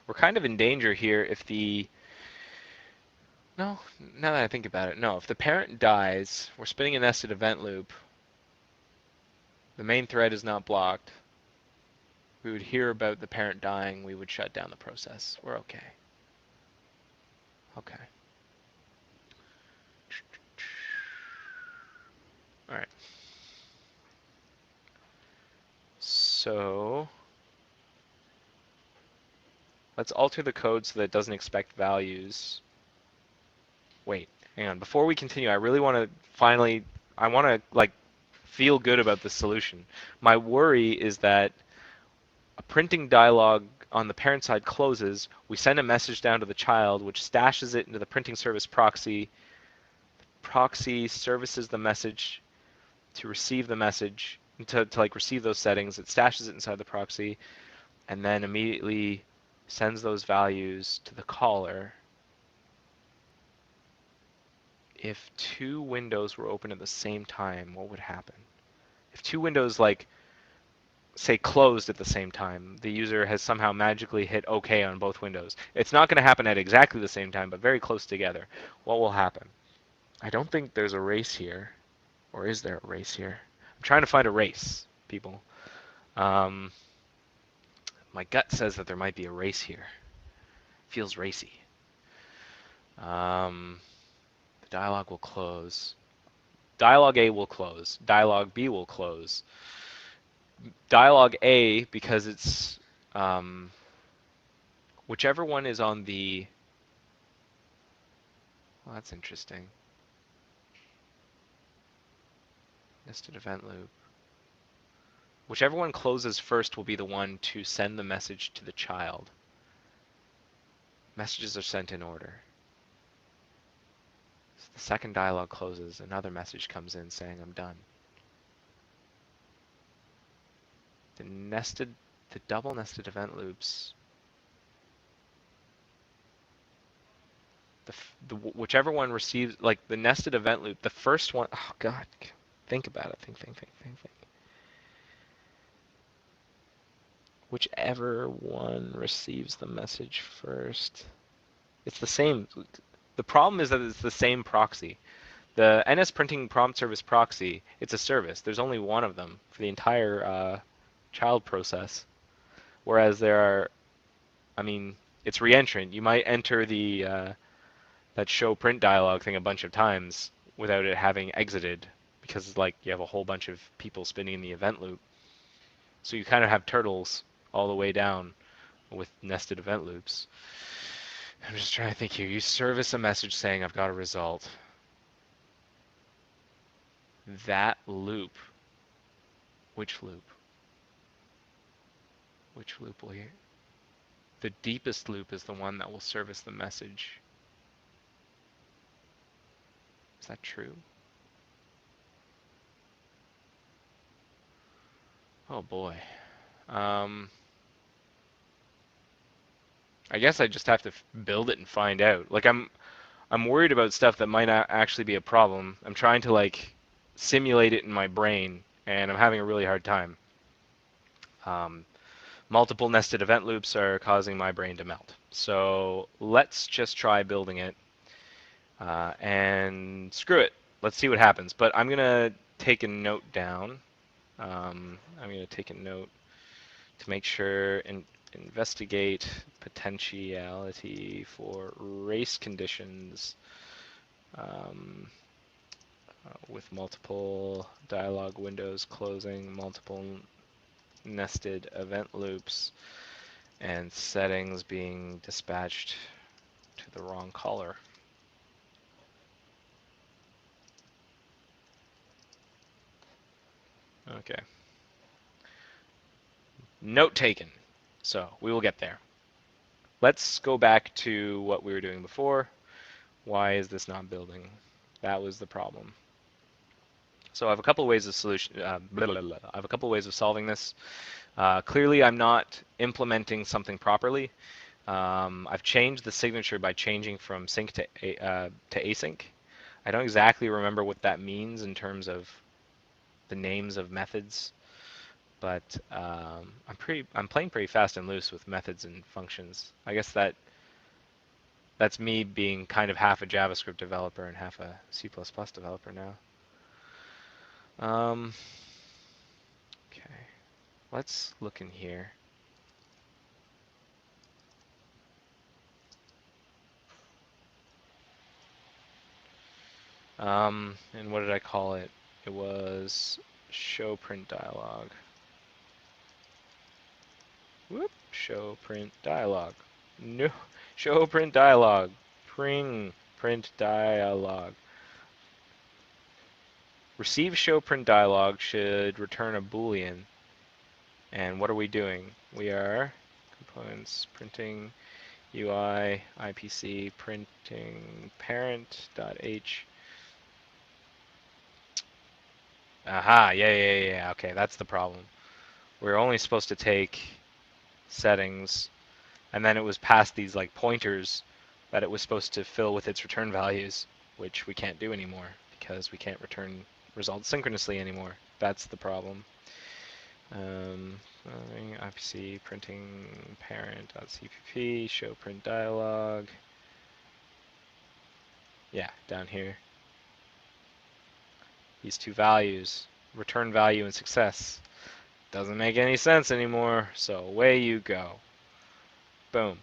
We're kind of in danger here if the no, now that I think about it, no, if the parent dies, we're spinning a nested event loop. The main thread is not blocked. We would hear about the parent dying, we would shut down the process. We're okay. Okay. All right. So let's alter the code so that it doesn't expect values. Wait, hang on. Before we continue, I really want to I want to feel good about this solution. My worry is that a printing dialog on the parent side closes, we send a message down to the child, which stashes it into the printing service proxy. Proxy services the message to receive the message, to receive those settings. It stashes it inside the proxy, and then immediately sends those values to the caller. If two windows were open at the same time, what would happen? If two windows say closed at the same time, the user has somehow magically hit OK on both windows. It's not going to happen at exactly the same time, but very close together. What will happen? I don't think there's a race here. Or is there a race here? I'm trying to find a race, people. My gut says that there might be a race here. Feels racy. The dialog will close. Dialog A will close. Dialog B will close. Dialog A, because it's whichever one is on the... Well, that's interesting. Nested event loop. Whichever one closes first will be the one to send the message to the child. Messages are sent in order. So the second dialog closes, another message comes in saying I'm done. The double nested event loops, whichever one receives, the nested event loop, the first one, oh God, think about it, think. Whichever one receives the message first, it's the same. The problem is that it's the same proxy. The NS printing prompt service proxy, it's a service. There's only one of them for the entire child process. Whereas there are, I mean, it's reentrant. You might enter the that show print dialog thing a bunch of times without it having exited, because you have a whole bunch of people spinning the event loop. So you kind of have turtles all the way down with nested event loops. I'm just trying to think here. You service a message saying I've got a result. That loop, which loop? Which loop will you? The deepest loop is the one that will service the message. Is that true? Oh boy. I guess I just have to build it and find out. I'm worried about stuff that might not actually be a problem. I'm trying to simulate it in my brain, and I'm having a really hard time. Multiple nested event loops are causing my brain to melt. So let's just try building it, and screw it. Let's see what happens. But I'm gonna take a note down. I'm gonna take a note to make sure and investigate potentiality for race conditions with multiple dialog windows closing, multiple nested event loops and settings being dispatched to the wrong caller. Okay. Note taken. So we will get there. Let's go back to what we were doing before. Why is this not building? That was the problem. So I have a couple of ways of I have a couple of ways of solving this. Clearly, I'm not implementing something properly. I've changed the signature by changing from sync to async. I don't exactly remember what that means in terms of the names of methods, but I'm playing pretty fast and loose with methods and functions. I guess that's me being kind of half a JavaScript developer and half a C++ developer now. Okay, let's look in here. And what did I call it? It was show print dialog. Whoop, show print dialog. No, show print dialog. Print dialog. Receive show print dialog should return a Boolean. And what are we doing? We are components printing UI IPC printing parent.h. Aha, yeah. Okay, that's the problem. We're only supposed to take settings, and then it was past these like pointers that it was supposed to fill with its return values, which we can't do anymore because we can't return results synchronously anymore. That's the problem. IPC printing parent.cpp show print dialog. Yeah, down here. These two values, return value and success. Doesn't make any sense anymore, so away you go. Boom.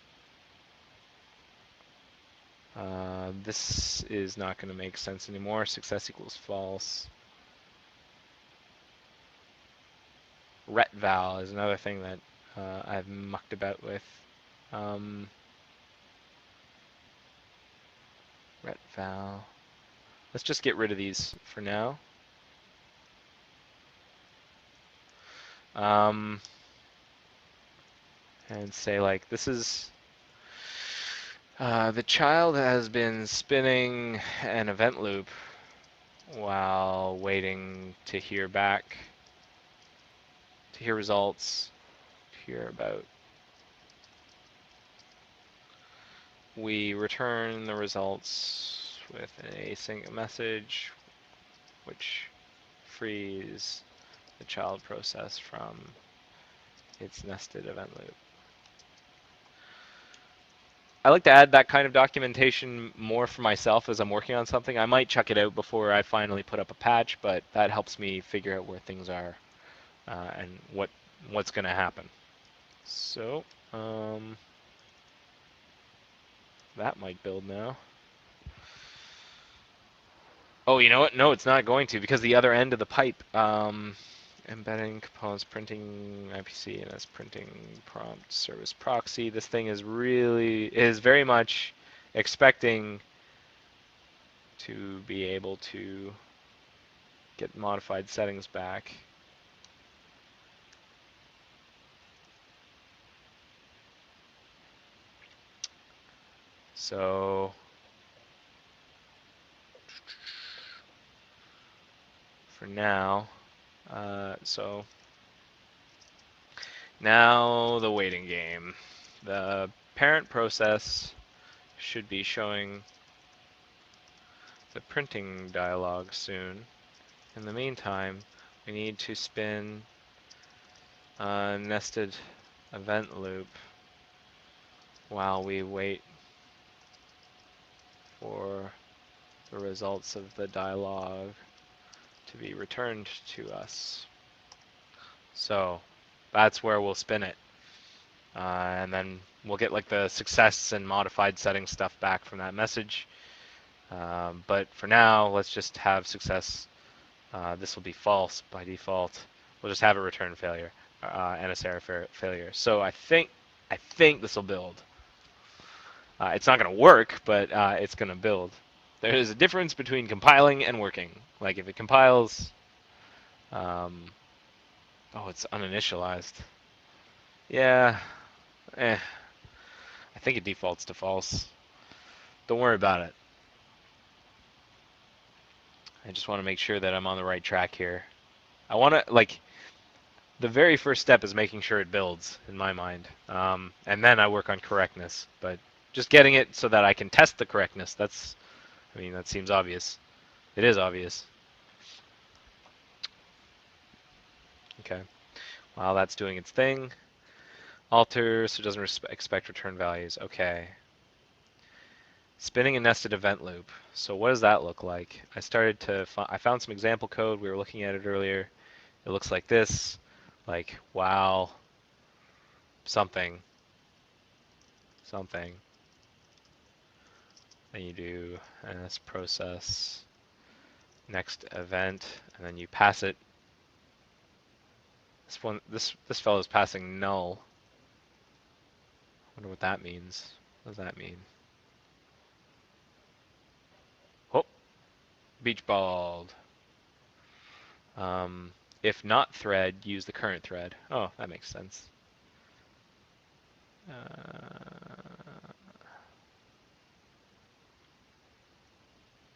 This is not going to make sense anymore. Success equals false. Retval is another thing that I've mucked about with. Retval. Let's just get rid of these for now. And say like this is the child has been spinning an event loop while waiting to hear back, to hear results, to hear about. We return the results with an async message, which frees the child process from its nested event loop. I like to add that kind of documentation more for myself as I'm working on something. I might chuck it out before I finally put up a patch, but that helps me figure out where things are and what's going to happen. So that might build now. Oh, you know what? No, it's not going to because the other end of the pipe, embedding components, printing IPC, and as printing prompt service proxy. This thing is very much expecting to be able to get modified settings back. So for now, so now the waiting game. The parent process should be showing the printing dialog soon. In the meantime, we need to spin a nested event loop while we wait for the results of the dialog to be returned to us. So that's where we'll spin it. And then we'll get like the success and modified setting stuff back from that message. But for now, let's just have success. This will be false by default. We'll just have a return failure. NSR failure. So I think this will build. It's not going to work, but it's going to build. There is a difference between compiling and working. Like if it compiles, oh, it's uninitialized. Yeah, I think it defaults to false. Don't worry about it. I just want to make sure that I'm on the right track here. I want to, like, the very first step is making sure it builds, in my mind. And then I work on correctness. But just getting it so that I can test the correctness, I mean, that seems obvious. It is obvious. Okay. While that's doing its thing, alter so it doesn't expect return values. Okay. Spinning a nested event loop. So what does that look like? I found some example code. We were looking at it earlier. It looks like this. Like, wow, something. Then you do ns process next event, and then you pass it. This fellow is passing null. Wonder what that means. What does that mean? Oh, beach balled. If not thread, use the current thread. Oh, that makes sense.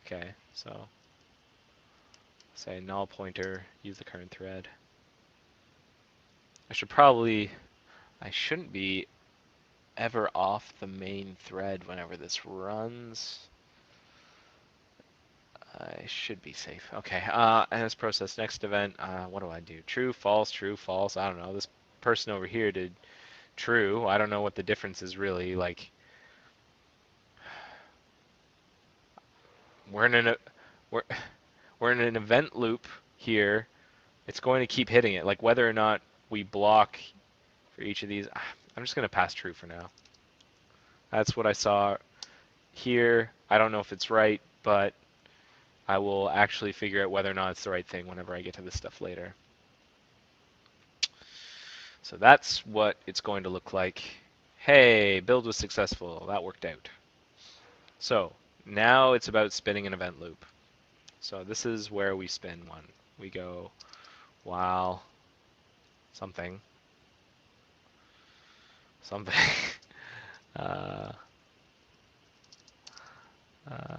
Okay, so say null pointer, use the current thread. I shouldn't be ever off the main thread whenever this runs. I should be safe. Okay, NS process next event. What do I do? True, false, true, false. I don't know. This person over here did true. I don't know what the difference is really. Like, we're in an we're we're in an event loop here. It's going to keep hitting it. Like whether or not we block for each of these, I'm just going to pass true for now. That's what I saw here. I don't know if it's right, but I will actually figure out whether or not it's the right thing whenever I get to this stuff later. So that's what it's going to look like. Hey, build was successful. That worked out. So now it's about spinning an event loop. So this is where we spin one. We go while something, uh,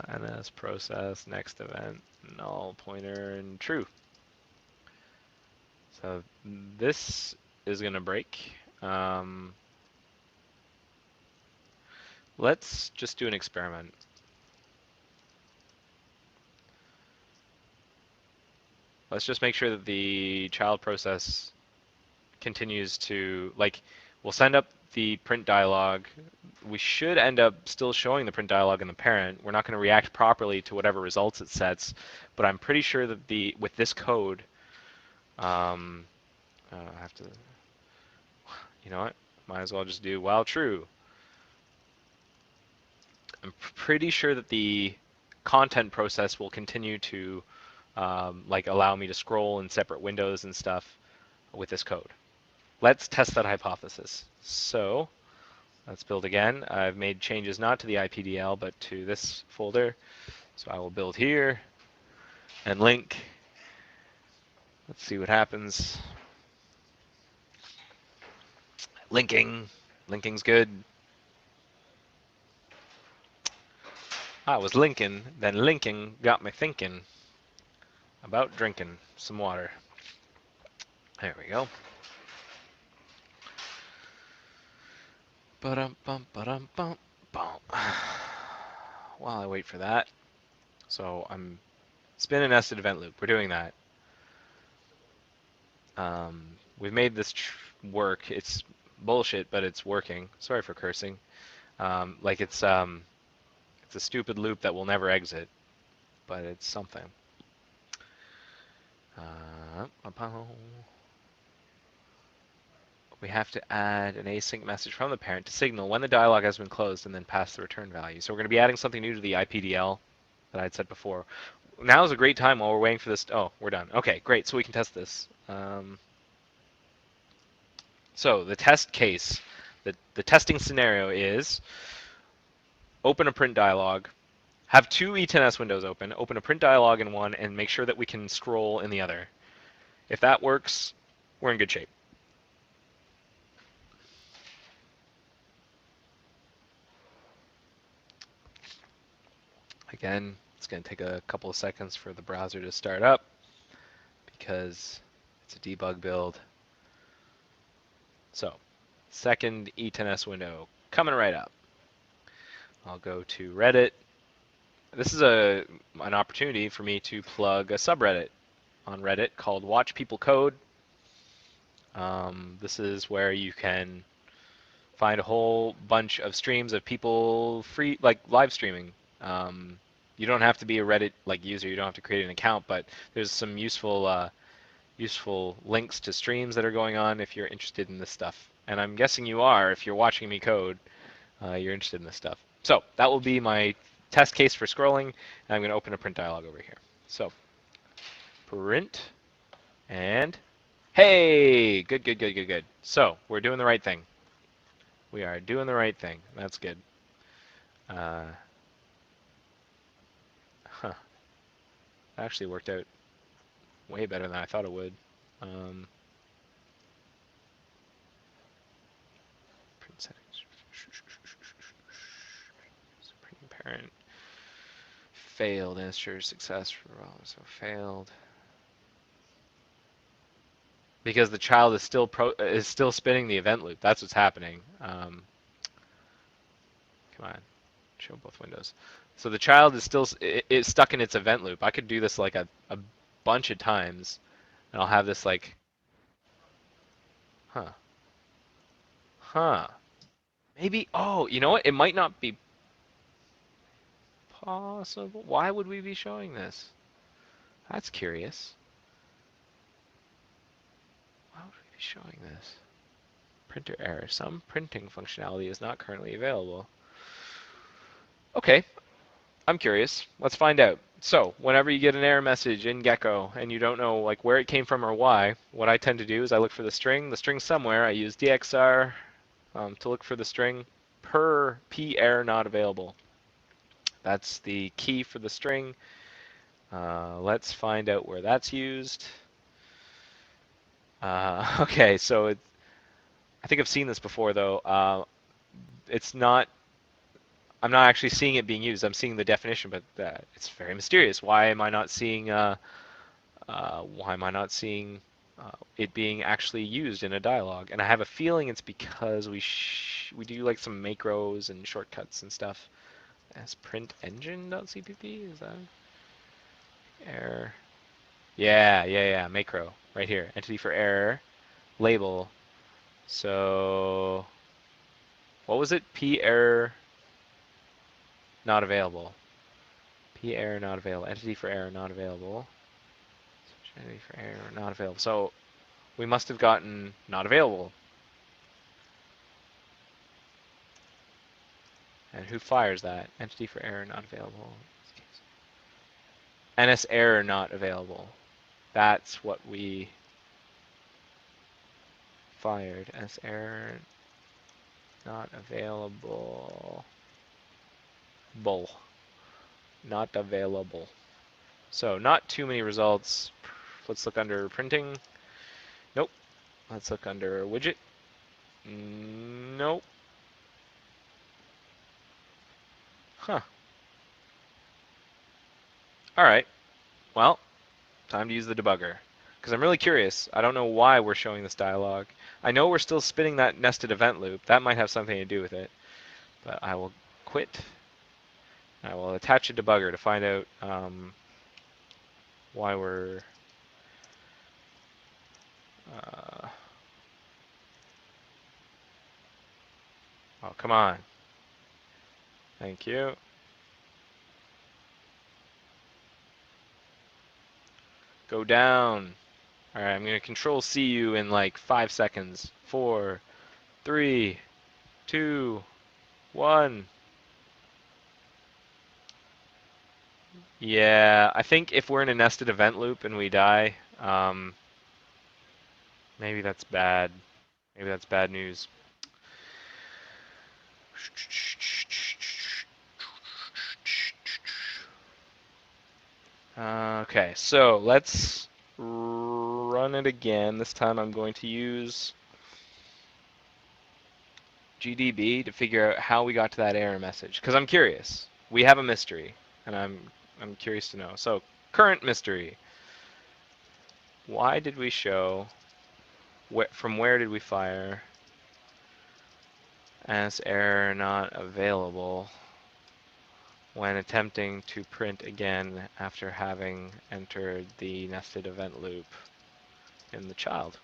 ns process next event null pointer and true. So this is going to break. Let's just do an experiment. Let's just make sure that the child process continues to, like, we'll send up the print dialog. We should end up still showing the print dialog in the parent. We're not going to react properly to whatever results it sets, but I'm pretty sure that with this code, I have to, you know what? Might as well just do while true. I'm pretty sure that the content process will continue to like allow me to scroll in separate windows and stuff with this code. Let's test that hypothesis. So let's build again. I've made changes not to the IPDL, but to this folder. So I will build here and link. Let's see what happens. Linking. Linking's good. I was linking, then linking got me thinking about drinking some water. There we go. Ba-dum-bum. While I wait for that, so I'm spin a nested event loop. We're doing that. We've made this work. It's bullshit, but it's working. Sorry for cursing. Like it's a stupid loop that will never exit, but it's something. We have to add an async message from the parent to signal when the dialog has been closed and then pass the return value. So we're going to be adding something new to the IPDL that I'd said before. Now is a great time while we're waiting for this. Oh, we're done. Okay, great. So we can test this. So the test case, the testing scenario is open a print dialog, have two E10S windows open a print dialog in one, and make sure that we can scroll in the other. If that works, we're in good shape. Again, it's going to take a couple of seconds for the browser to start up because it's a debug build. So, second E10S window coming right up. I'll go to Reddit. This is an opportunity for me to plug a subreddit on Reddit called Watch People Code. This is where you can find a whole bunch of streams of people free, like live streaming. You don't have to be a Reddit user. You don't have to create an account, but there's some useful links to streams that are going on if you're interested in this stuff. And I'm guessing you are if you're watching me code. You're interested in this stuff. So that will be my test case for scrolling. And I'm going to open a print dialog over here. So print and hey, good. So we're doing the right thing. We are doing the right thing. That's good. Huh. Actually worked out way better than I thought it would. Print settings. Supreme parent. Failed. Answer success for all. So failed. Because the child is still spinning the event loop. That's what's happening. Come on, show both windows. So the child is stuck in its event loop. I could do this like a bunch of times, and I'll have this like, huh. Maybe. Oh, you know what? It might not be possible. Why would we be showing this? That's curious. Why would we be showing this? Printer error. Some printing functionality is not currently available. Okay, I'm curious. Let's find out. So whenever you get an error message in Gecko and you don't know like where it came from or why, what I tend to do is I look for the string. The string somewhere. I use dxr to look for the string per p error not available. That's the key for the string. Let's find out where that's used. Okay, so I think I've seen this before though. It's not. I'm not actually seeing it being used. I'm seeing the definition, but it's very mysterious. Why am I not seeing? It being actually used in a dialogue? And I have a feeling it's because we do like some macros and shortcuts and stuff. As print engine.cpp, is that error? Yeah. Macro right here. Entity for error, label. So what was it? P error not available. P error not available. Entity for error not available. Entity for error not available. So we must have gotten not available. And who fires that? Entity for error not available. NS error not available. That's what we fired. NS error not available. Bull. Not available. So not too many results. Let's look under printing. Nope. Let's look under widget. Nope. Huh. All right. Well, time to use the debugger. Because I'm really curious. I don't know why we're showing this dialog. I know we're still spinning that nested event loop. That might have something to do with it. But I will quit. I will attach a debugger to find out why we're... oh, come on. Thank you. Go down. All right, I'm going to control C you in like 5 seconds. 4, 3, 2, 1. Yeah, I think if we're in a nested event loop and we die, maybe that's bad. Maybe that's bad news. Okay, so let's run it again. This time I'm going to use GDB to figure out how we got to that error message, because I'm curious. We have a mystery, and I'm curious to know. So, current mystery. Why did we show? From where did we fire? As error not available when attempting to print again after having entered the nested event loop in the child.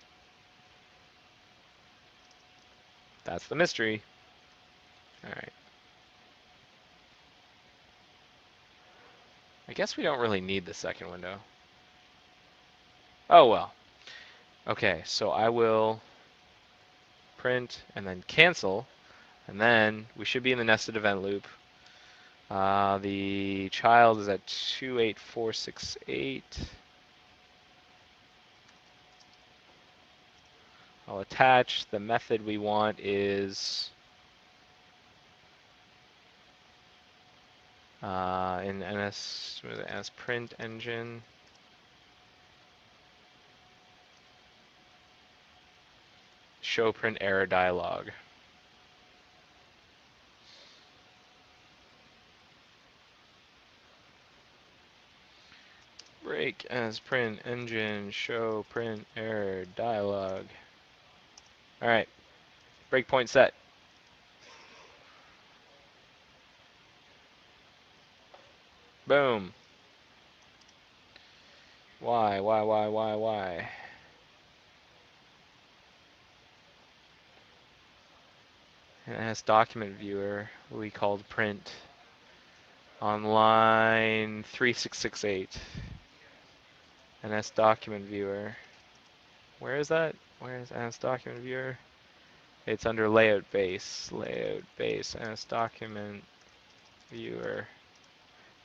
That's the mystery. All right. I guess we don't really need the second window. Oh well. Okay, so I will print and then cancel, and then we should be in the nested event loop. The child is at 28468. I'll attach. The method we want is in NS print engine. Show print error dialog. Break as print engine show print error dialog. All right, breakpoint set. Boom. Why? And it has document viewer we called print on line 3668. And that's document viewer. Where is that? Where is NS document viewer? It's under layout base, NS document viewer.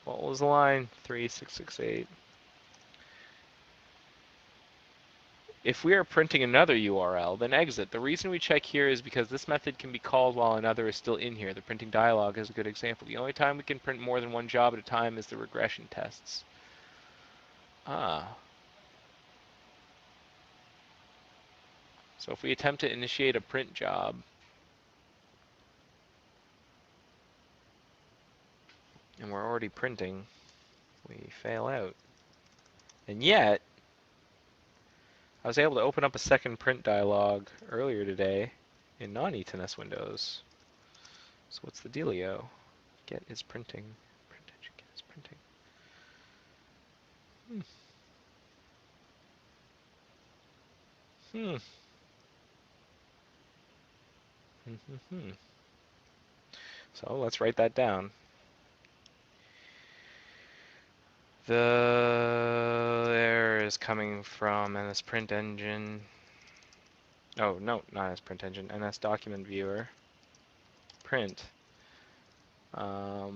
What was the line? 3668. If we are printing another URL, then exit. The reason we check here is because this method can be called while another is still in here. The printing dialog is a good example. The only time we can print more than one job at a time is the regression tests. So if we attempt to initiate a print job, and we're already printing, we fail out. And yet, I was able to open up a second print dialog earlier today in non-ETNS windows. So what's the dealio? Get is printing. Print engine get is printing. So let's write that down. The error is coming from NS print engine. Oh, no, not NS print engine. NS document viewer. Print. I'll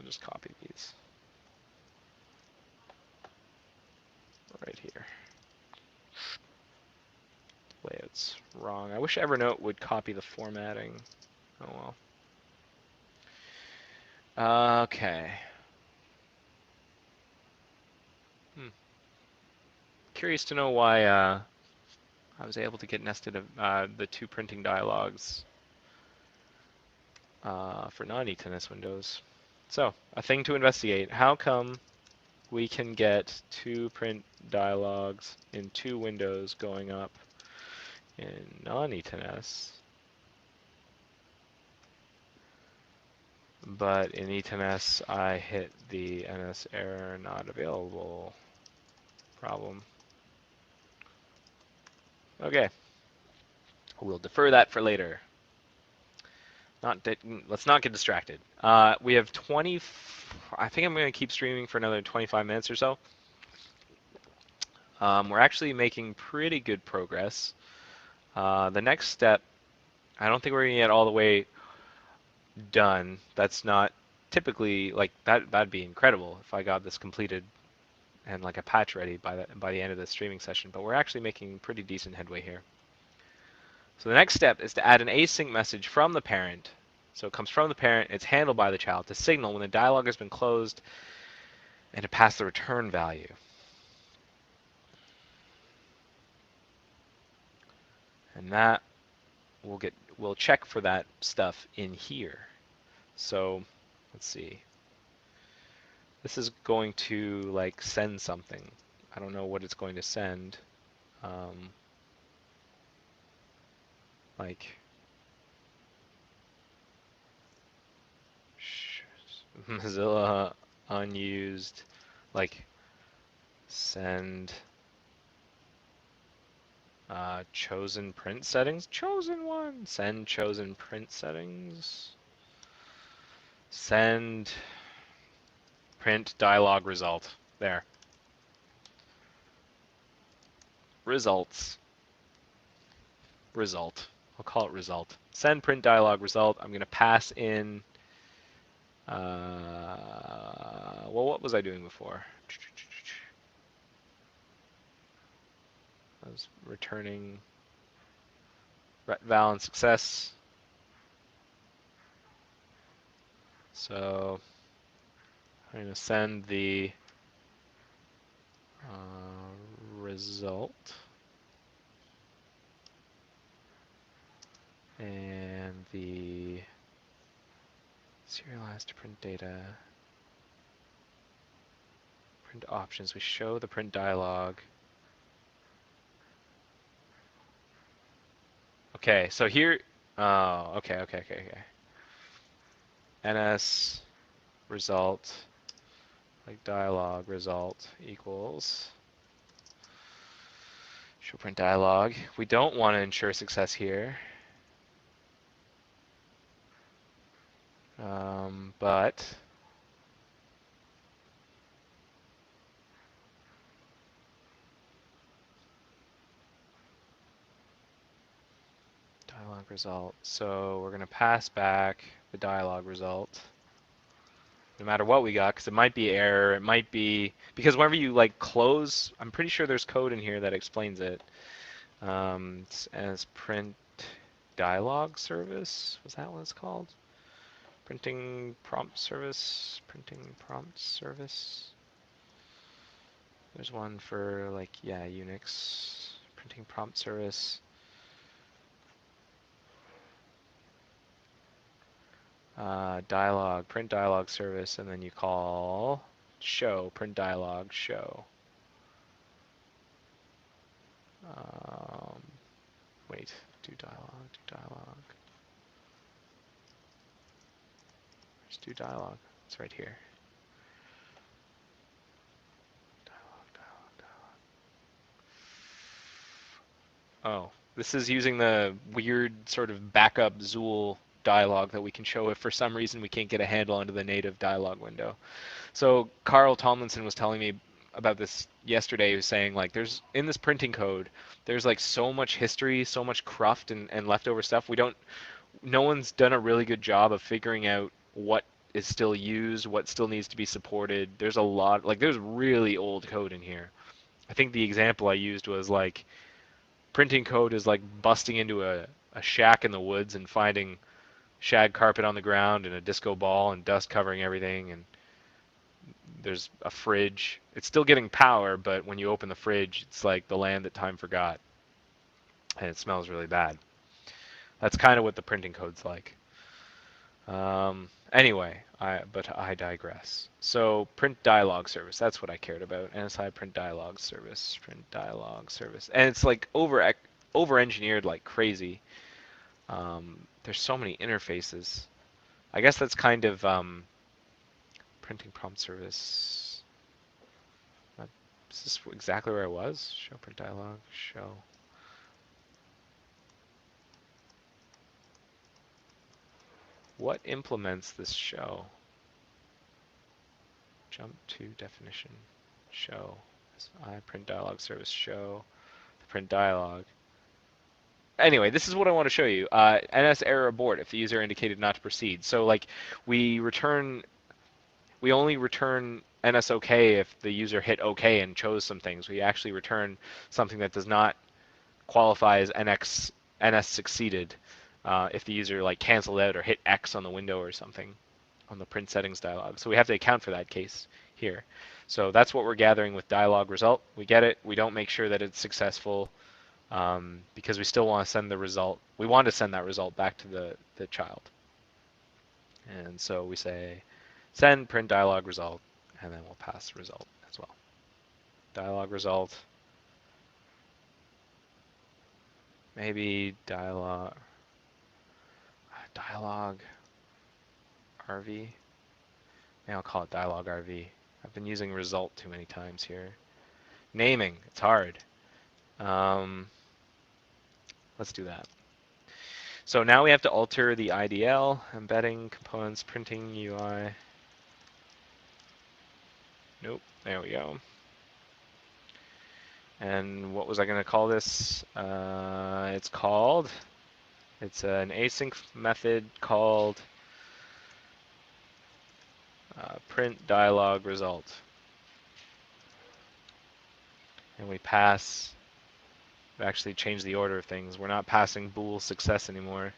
just copy these. Right here. Layout's wrong. I wish Evernote would copy the formatting. Oh well. Okay. Curious to know why I was able to get nested the two printing dialogues for non-ETNS windows. So, a thing to investigate. How come we can get two print dialogues in two windows going up in non-ETNS, but in ETNS I hit the NS error not available problem? Okay, we'll defer that for later. Let's not get distracted. We have 20. I think I'm going to keep streaming for another 25 minutes or so. We're actually making pretty good progress. The next step, I don't think we're going to get all the way done. That's not typically like that'd be incredible if I got this completed and like a patch ready by the end of the streaming session, but we're actually making pretty decent headway here. So the next step is to add an async message from the parent. So it comes from the parent, it's handled by the child to signal when the dialog has been closed and to pass the return value. And that we'll check for that stuff in here. So let's see. This is going to like send something. I don't know what it's going to send. Like Mozilla unused, like send chosen print settings. Chosen one. Send chosen print settings. Send print dialog result. There. Results. Result. I'll call it result. Send print dialog result. I'm going to pass in. Well, what was I doing before? I was returning val and success. So I'm going to send the result and the serialized to print data, print options. We show the print dialog. Okay, so here, oh, okay. NS result, like dialog result equals show print dialog. We don't want to ensure success here, but dialog result. So we're going to pass back the dialog result. No matter what we got, because it might be error, it might be because whenever you like close, I'm pretty sure there's code in here that explains it. As print dialog service, was that what it's called? Printing prompt service, printing prompt service. There's one for like, yeah, Unix, printing prompt service. Dialog, print dialog service, and then you call show, print dialog, show. Wait, do dialog. Where's do dialog? It's right here. Dialog. Oh, this is using the weird sort of backup Zool dialog that we can show if for some reason we can't get a handle onto the native dialog window. So Carl Tomlinson was telling me about this yesterday. He was saying like there's in this printing code, there's like so much history, so much cruft and leftover stuff. No one's done a really good job of figuring out what is still used, what still needs to be supported. There's a lot, like there's really old code in here. I think the example I used was like printing code is like busting into a shack in the woods and finding shag carpet on the ground and a disco ball and dust covering everything, and there's a fridge. It's still getting power, but when you open the fridge, it's like the land that time forgot, and it smells really bad. That's kind of what the printing code's like. Anyway, but I digress. So print dialog service, that's what I cared about. NSI print dialog service, and it's like over engineered like crazy. There's so many interfaces. I guess that's kind of printing prompt service. Is this exactly where I was? Show print dialog, show. What implements this show? Jump to definition, show. I print dialog service, show, print dialog. Anyway, this is what I want to show you. NS error abort if the user indicated not to proceed. So like we return we only return NSOK if the user hit OK and chose some things. We actually return something that does not qualify as NS succeeded if the user like canceled out or hit X on the window or something on the print settings dialog. So we have to account for that case here. So that's what we're gathering with dialog result. We get it. We don't make sure that it's successful because we still want to send the result. We want to send that result back to the child. And so we say send print dialog result, and then we'll pass the result as well. Dialog result. Maybe dialog RV. Maybe I'll call it dialog RV. I've been using result too many times here. Naming, it's hard. Let's do that. So now we have to alter the IDL, embedding, components, printing, UI. Nope, there we go. And what was I going to call this? It's an async method called print dialog result. And we actually change the order of things. We're not passing bool success anymore.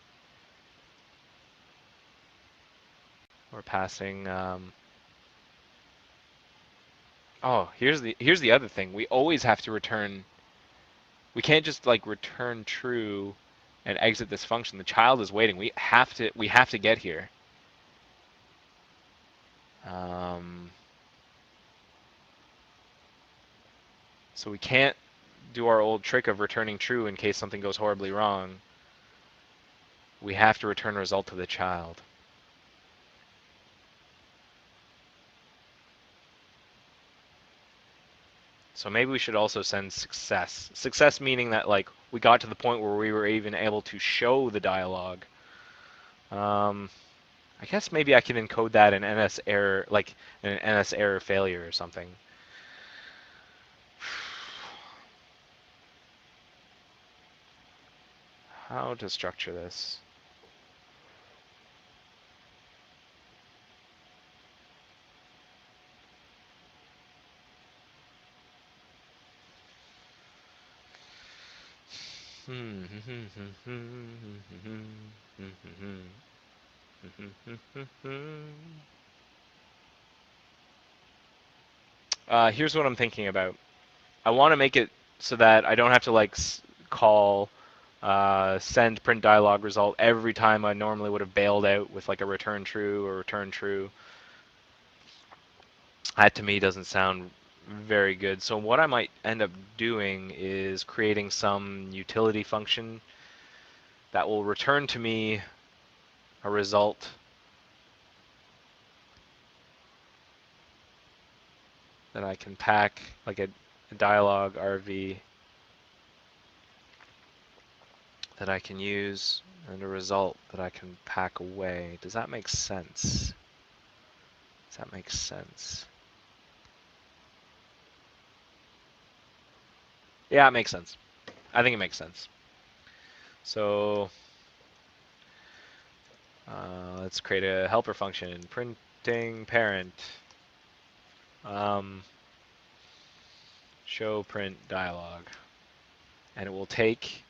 We're passing, oh, here's the other thing. We always have to return, we can't just like return true and exit this function. The child is waiting. We have to get here. So we can't do our old trick of returning true in case something goes horribly wrong. We have to return a result to the child. So maybe we should also send success. Success meaning that like we got to the point where we were even able to show the dialogue. I guess maybe I can encode that in NS error, like in an NS error failure or something. How to structure this? Here's what I'm thinking about. I want to make it so that I don't have to like call send print dialog result every time I normally would have bailed out with like a return true or return true. That to me doesn't sound very good. So what I might end up doing is creating some utility function that will return to me a result that I can pack, like a dialog RV that I can use, and a result that I can pack away. Does that make sense? Does that make sense? Yeah, it makes sense. I think it makes sense. So let's create a helper function, printing parent, show print dialog, and it will take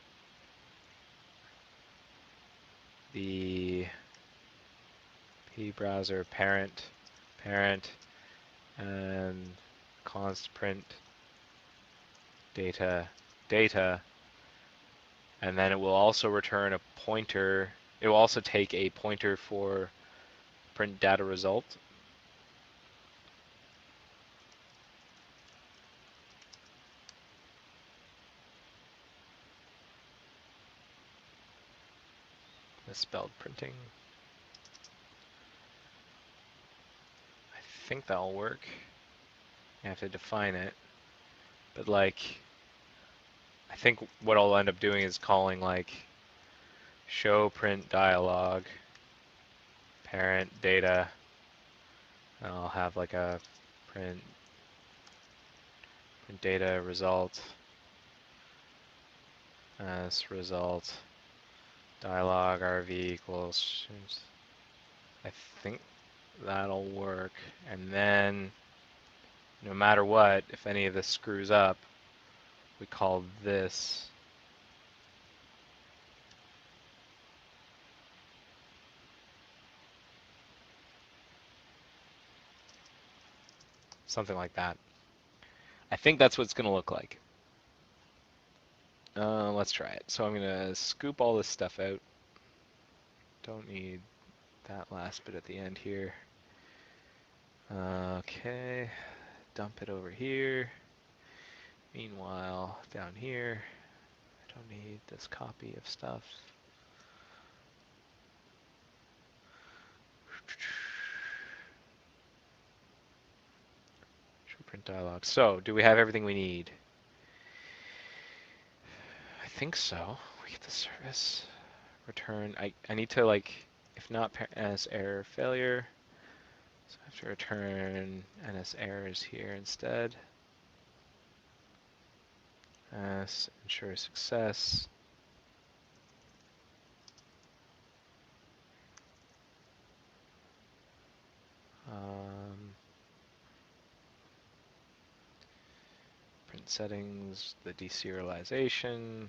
the p browser parent, and const print data, and then it will also return a pointer. It will also take a pointer for print data result. Misspelled printing. I think that'll work. You have to define it. But like, I think what I'll end up doing is calling like show print dialog parent data, and I'll have like a print data result as result dialog RV equals. I think that'll work. And then, no matter what, if any of this screws up, we call this something like that. I think that's what it's going to look like. Let's try it. So I'm going to scoop all this stuff out. Don't need that last bit at the end here. Okay, dump it over here. Meanwhile, down here, I don't need this copy of stuff. Show print dialog. So, do we have everything we need? I think so. We get the service. Return. I need to, like, if not NS error failure, so I have to return NS errors here instead. Ensure success. Print settings, the deserialization,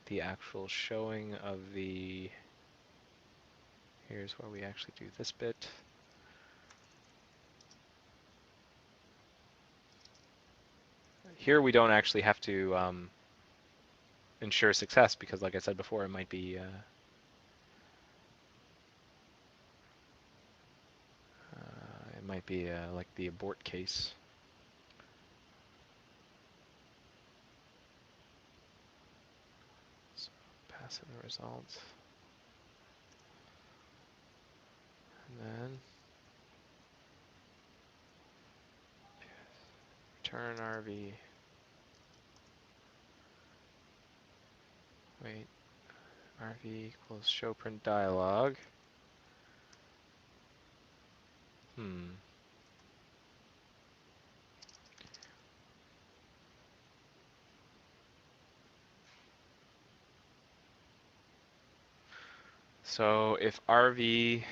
the actual showing of the, here's where we actually do this bit. Here we don't actually have to ensure success because, like I said before, it might be like the abort case. So pass in the results, and then return RV. Wait, RV equals show print dialog. So if RV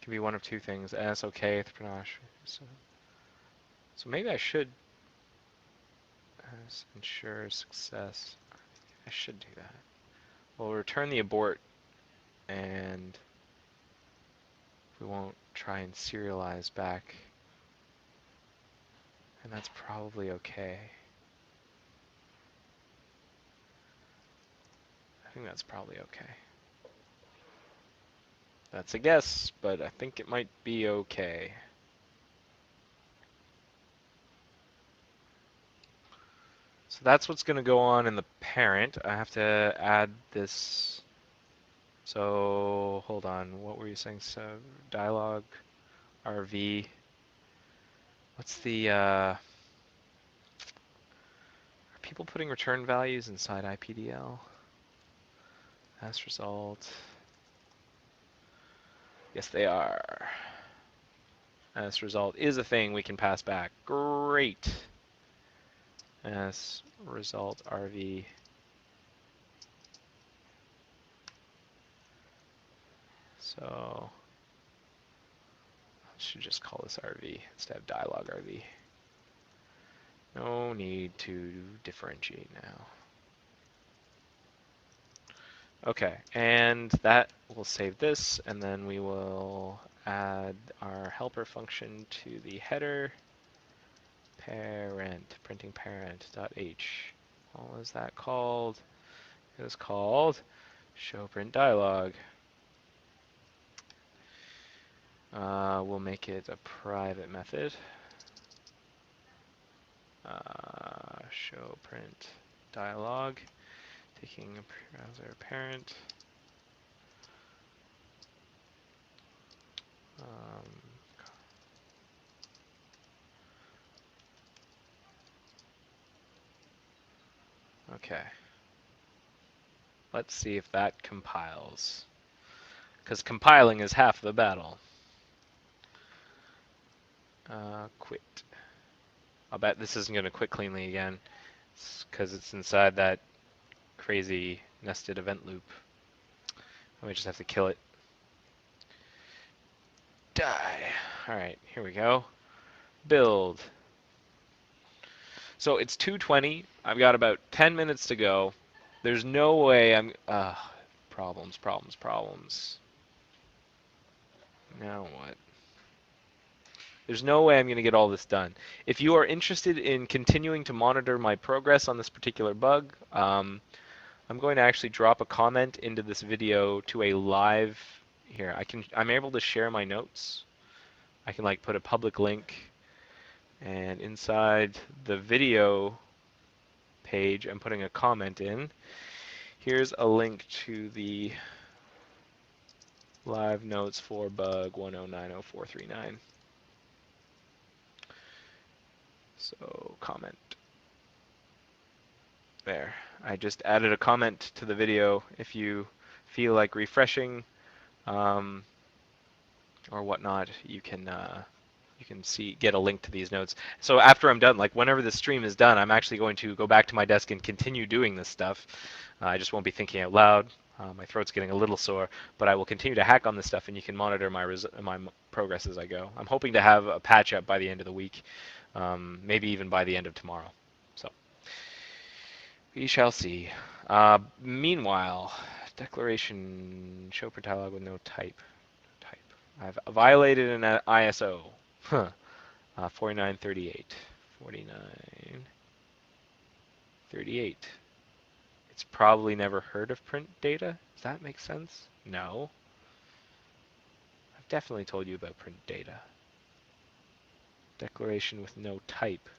can be one of two things, and that's okay. So maybe I should ensure success. I should do that. We'll return the abort, and we won't try and serialize back. And that's probably okay. I think that's probably okay. That's a guess, but I think it might be okay. So that's what's going to go on in the parent. I have to add this. So hold on, what were you saying? So dialog RV. What's the are people putting return values inside IPDL? As result. Yes, they are. As result is a thing we can pass back. Great. As result RV. So I should just call this RV instead of dialog RV. No need to differentiate now. Okay, and that will save this, and then we will add our helper function to the header. Parent, printing parent.h. What was that called? It was called show print dialog. We'll make it a private method. Show print dialog, taking a browser parent. Okay. Let's see if that compiles. Because compiling is half the battle. Quit. I'll bet this isn't going to quit cleanly again. Because it's inside that crazy nested event loop. I might just have to kill it. die. All right, here we go. Build. So it's 2:20. I've got about 10 minutes to go. There's no way I'm... problems, problems, problems. Now what? There's no way I'm going to get all this done. If you are interested in continuing to monitor my progress on this particular bug, I'm going to actually drop a comment into this video to a live... Here, I'm able to share my notes. I can like put a public link, and inside the video page, I'm putting a comment in. Here's a link to the live notes for bug 1090439. So comment. There. I just added a comment to the video. If you feel like refreshing or whatnot, you can get a link to these notes. So after I'm done, like whenever the stream is done, I'm actually going to go back to my desk and continue doing this stuff. I just won't be thinking out loud. My throat's getting a little sore, but I will continue to hack on this stuff, and you can monitor my progress as I go. I'm hoping to have a patch up by the end of the week, maybe even by the end of tomorrow. So we shall see. Meanwhile, declaration show per dialog with no type. I've violated an ISO. Huh. 4938. 4938. It's probably never heard of print data. Does that make sense? No. I've definitely told you about print data. Declaration with no type.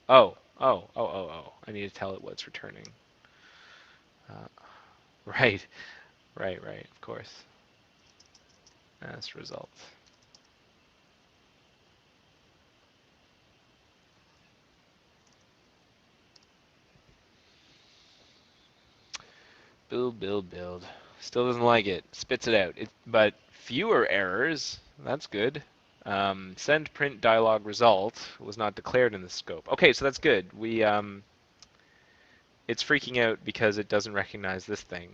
Oh. I need to tell it what's returning. Right. Right, of course. As result. Build. Still doesn't like it. Spits it out. But fewer errors. That's good. Send print dialog result was not declared in the scope. Okay, so that's good. It's freaking out because it doesn't recognize this thing.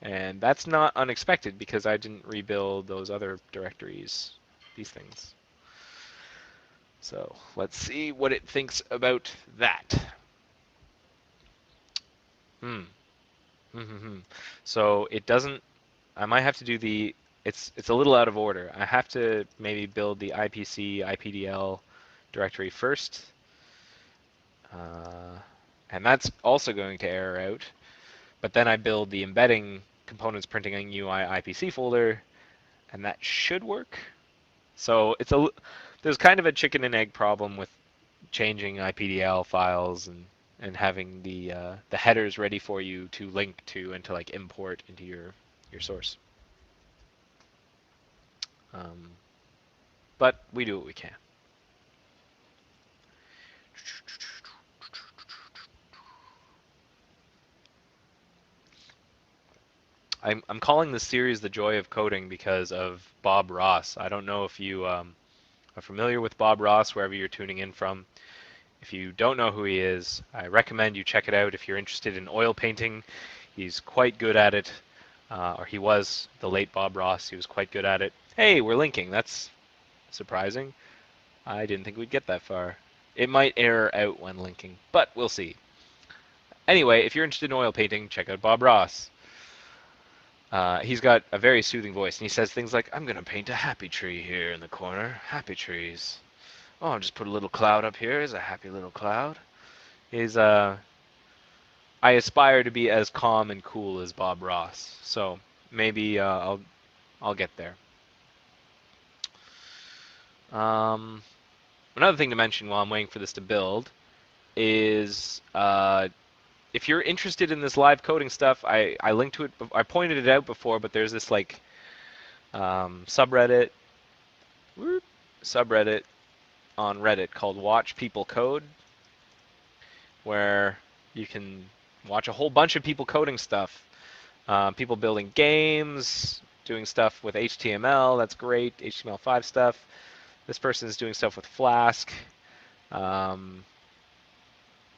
And that's not unexpected because I didn't rebuild those other directories, these things. So let's see what it thinks about that. So it doesn't, I might have to do it's a little out of order. I have to maybe build the IPC, IPDL directory first. And that's also going to error out. But then I build the embedding components printing on UI IPC folder, and that should work. So there's kind of a chicken and egg problem with changing IPDL files and having the headers ready for you to link to and to like import into your source. But we do what we can. I'm calling this series The Joy of Coding because of Bob Ross. I don't know if you are familiar with Bob Ross, wherever you're tuning in from. If you don't know who he is, I recommend you check it out if you're interested in oil painting. He's quite good at it, or he was, the late Bob Ross. He was quite good at it. Hey, we're linking. That's surprising. I didn't think we'd get that far. It might error out when linking, but we'll see. Anyway, if you're interested in oil painting, check out Bob Ross. He's got a very soothing voice, and he says things like, I'm going to paint a happy tree here in the corner. Happy trees. Oh, I'll just put a little cloud up here. Is a happy little cloud. I aspire to be as calm and cool as Bob Ross, so maybe I'll get there. Another thing to mention while I'm waiting for this to build is if you're interested in this live coding stuff, I linked to it. I pointed it out before, but there's this like subreddit on Reddit called Watch People Code, where you can watch a whole bunch of people coding stuff. People building games, doing stuff with HTML. That's great. HTML5 stuff. This person is doing stuff with Flask.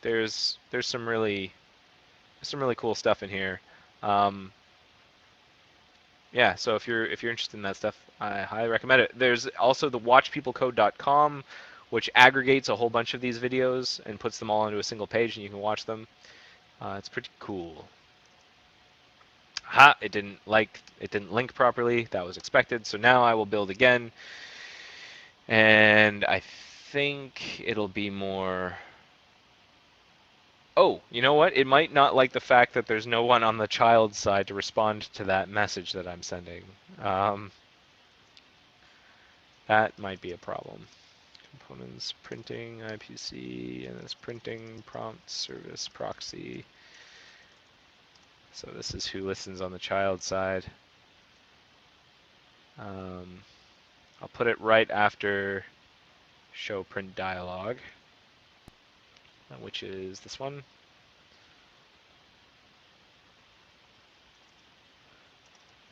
There's some really cool stuff in here. Yeah, so if you're interested in that stuff, I highly recommend it. There's also the watchpeoplecode.com, which aggregates a whole bunch of these videos and puts them all into a single page, and you can watch them. It's pretty cool. Ha! It didn't link properly. That was expected. So now I will build again, and I think it'll be more. Oh, you know what? It might not like the fact that there's no one on the child side to respond to that message that I'm sending. That might be a problem. Components, printing, IPC, and it's printing, prompt, service, proxy. So this is who listens on the child side. I'll put it right after show print dialog, which is this one.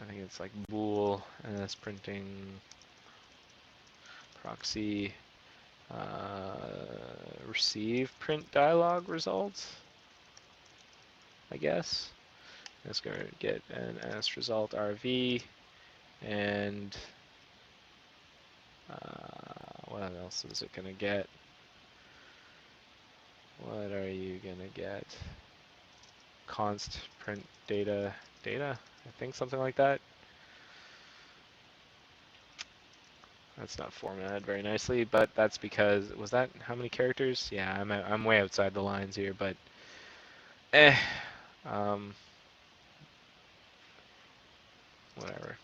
I think it's like bool, and it's printing, proxy, receive print dialog results, I guess. It's going to get an as result RV, and what else is it going to get? What are you going to get? Const print data, I think something like that. That's not formatted very nicely, but that's because, was that how many characters? Yeah, I'm way outside the lines here, but whatever.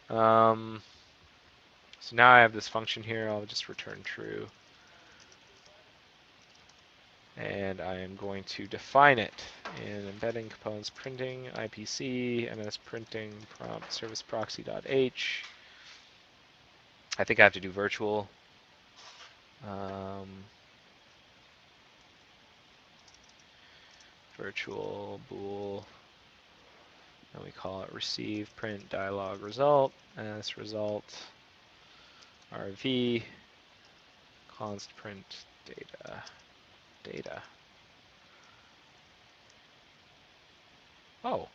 So now I have this function here. I'll just return true. And I am going to define it in embedding components printing IPC ms printing prompt service proxy.h. I think I have to do virtual. Virtual bool. And we call it receive print dialog result as result rv const print data. Oh,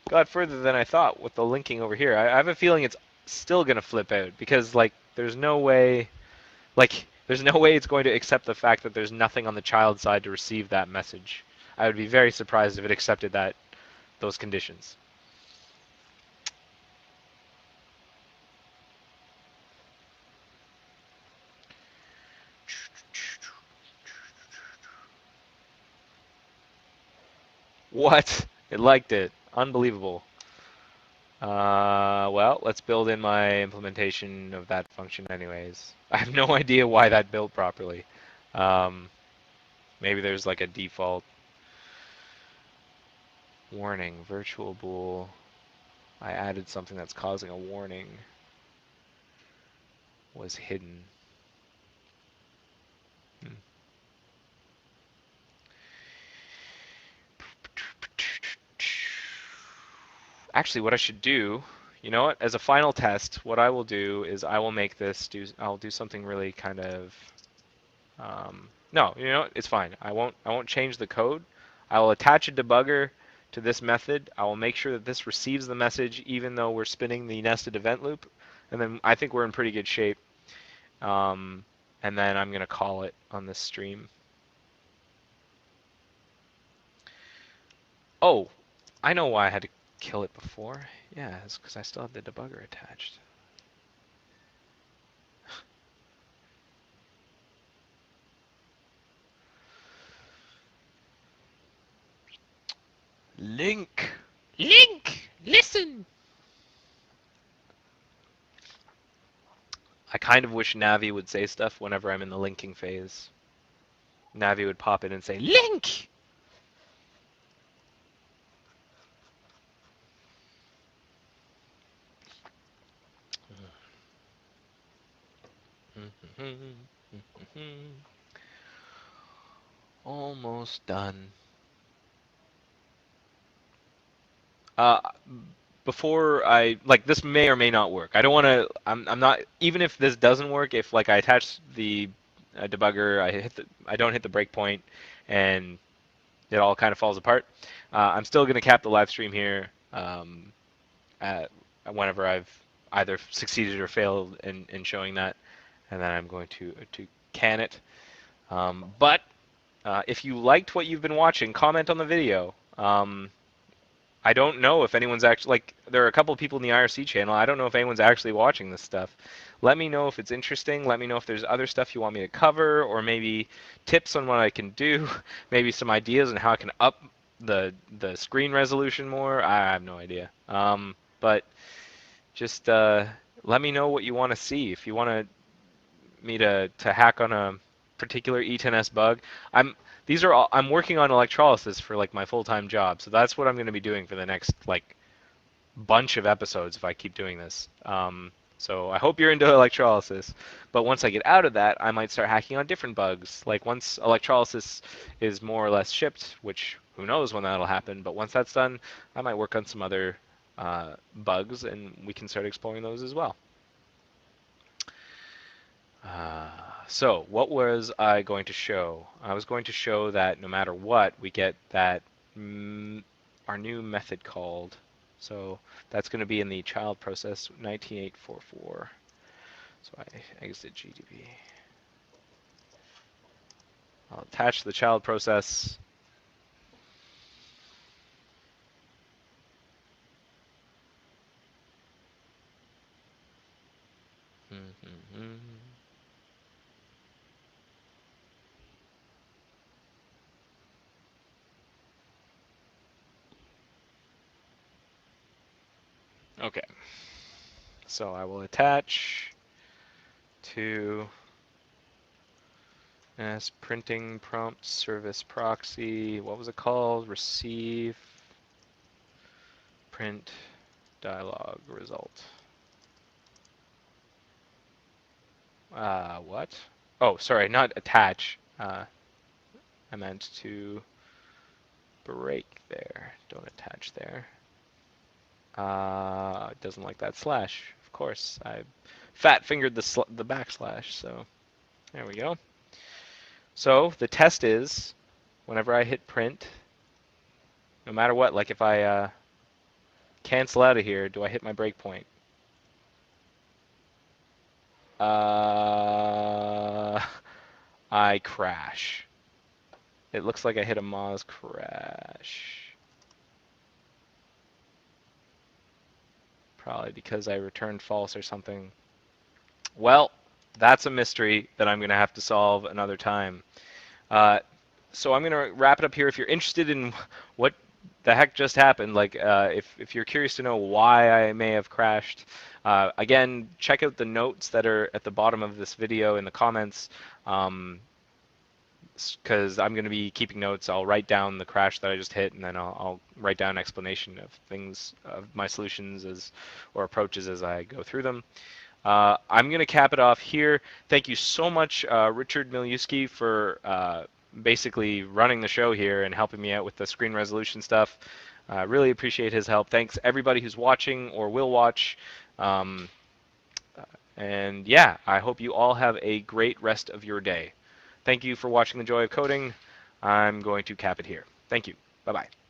got further than I thought with the linking over here. I have a feeling it's still gonna flip out because there's no way it's going to accept the fact that there's nothing on the child side to receive that message. I would be very surprised if it accepted those conditions. What? It liked it. Unbelievable. Well, let's build in my implementation of that function anyways. I have no idea why that built properly. Maybe there's like a default warning, virtual bool. I added something that's causing a warning. Was hidden. Actually, what I should do, you know what? As a final test, what I will do is I will make this I'll do something really kind of no, you know what? It's fine. I won't change the code. I will attach a debugger to this method. I will make sure that this receives the message even though we're spinning the nested event loop, and then I think we're in pretty good shape. And then I'm gonna call it on this stream. Oh, I know why I had to kill it before. Yeah, it's because I still have the debugger attached. Link! Link! Listen! I kind of wish Navi would say stuff whenever I'm in the linking phase. Navi would pop in and say, Link! Almost done. Uh, Before this may or may not work. I don't want to. I'm not. Even if this doesn't work, if I attach the debugger, I don't hit the breakpoint, and it all kind of falls apart. I'm still gonna cap the live stream here. at, whenever I've either succeeded or failed in showing that, and then I'm going to can it. But if you liked what you've been watching, comment on the video. I don't know if anyone's actually, like, there are a couple of people in the IRC channel. I don't know if anyone's actually watching this stuff. Let me know if it's interesting. Let me know if there's other stuff you want me to cover, or maybe tips on what I can do, maybe some ideas on how I can up the screen resolution more. I have no idea. But just let me know what you want to see. If you want me to hack on a particular E10S bug, I'm working on electrolysis for like my full-time job, so that's what I'm going to be doing for the next like bunch of episodes if I keep doing this. So I hope you're into electrolysis, but once I get out of that, I might start hacking on different bugs. Like once electrolysis is more or less shipped, which who knows when that'll happen, but once that's done, I might work on some other bugs, and we can start exploring those as well. So what was I going to show? I was going to show that no matter what, we get that our new method called. So that's going to be in the child process 19844. So I exit GDB. I'll attach the child process. Okay. So I will attach to as printing prompt service proxy. What was it called? Receive print dialog result. What? Oh, sorry, not attach. I meant to break there. Don't attach there. It doesn't like that slash. Of course, I fat fingered the backslash. So there we go. So the test is, whenever I hit print, no matter what, like if I cancel out of here, do I hit my breakpoint? I crash. It looks like I hit a Moz crash. Probably because I returned false or something. Well, that's a mystery that I'm going to have to solve another time. So I'm going to wrap it up here. If you're interested in what the heck just happened, like if you're curious to know why I may have crashed, again, check out the notes that are at the bottom of this video in the comments, because I'm going to be keeping notes. I'll write down the crash that I just hit, and then I'll write down an explanation of things, of my solutions or approaches as I go through them. I'm going to cap it off here. Thank you so much, Richard Miliuski, for basically running the show here and helping me out with the screen resolution stuff. Really appreciate his help. Thanks everybody who's watching or will watch. And yeah, I hope you all have a great rest of your day. Thank you for watching The Joy of Coding. I'm going to cap it here. Thank you. Bye-bye.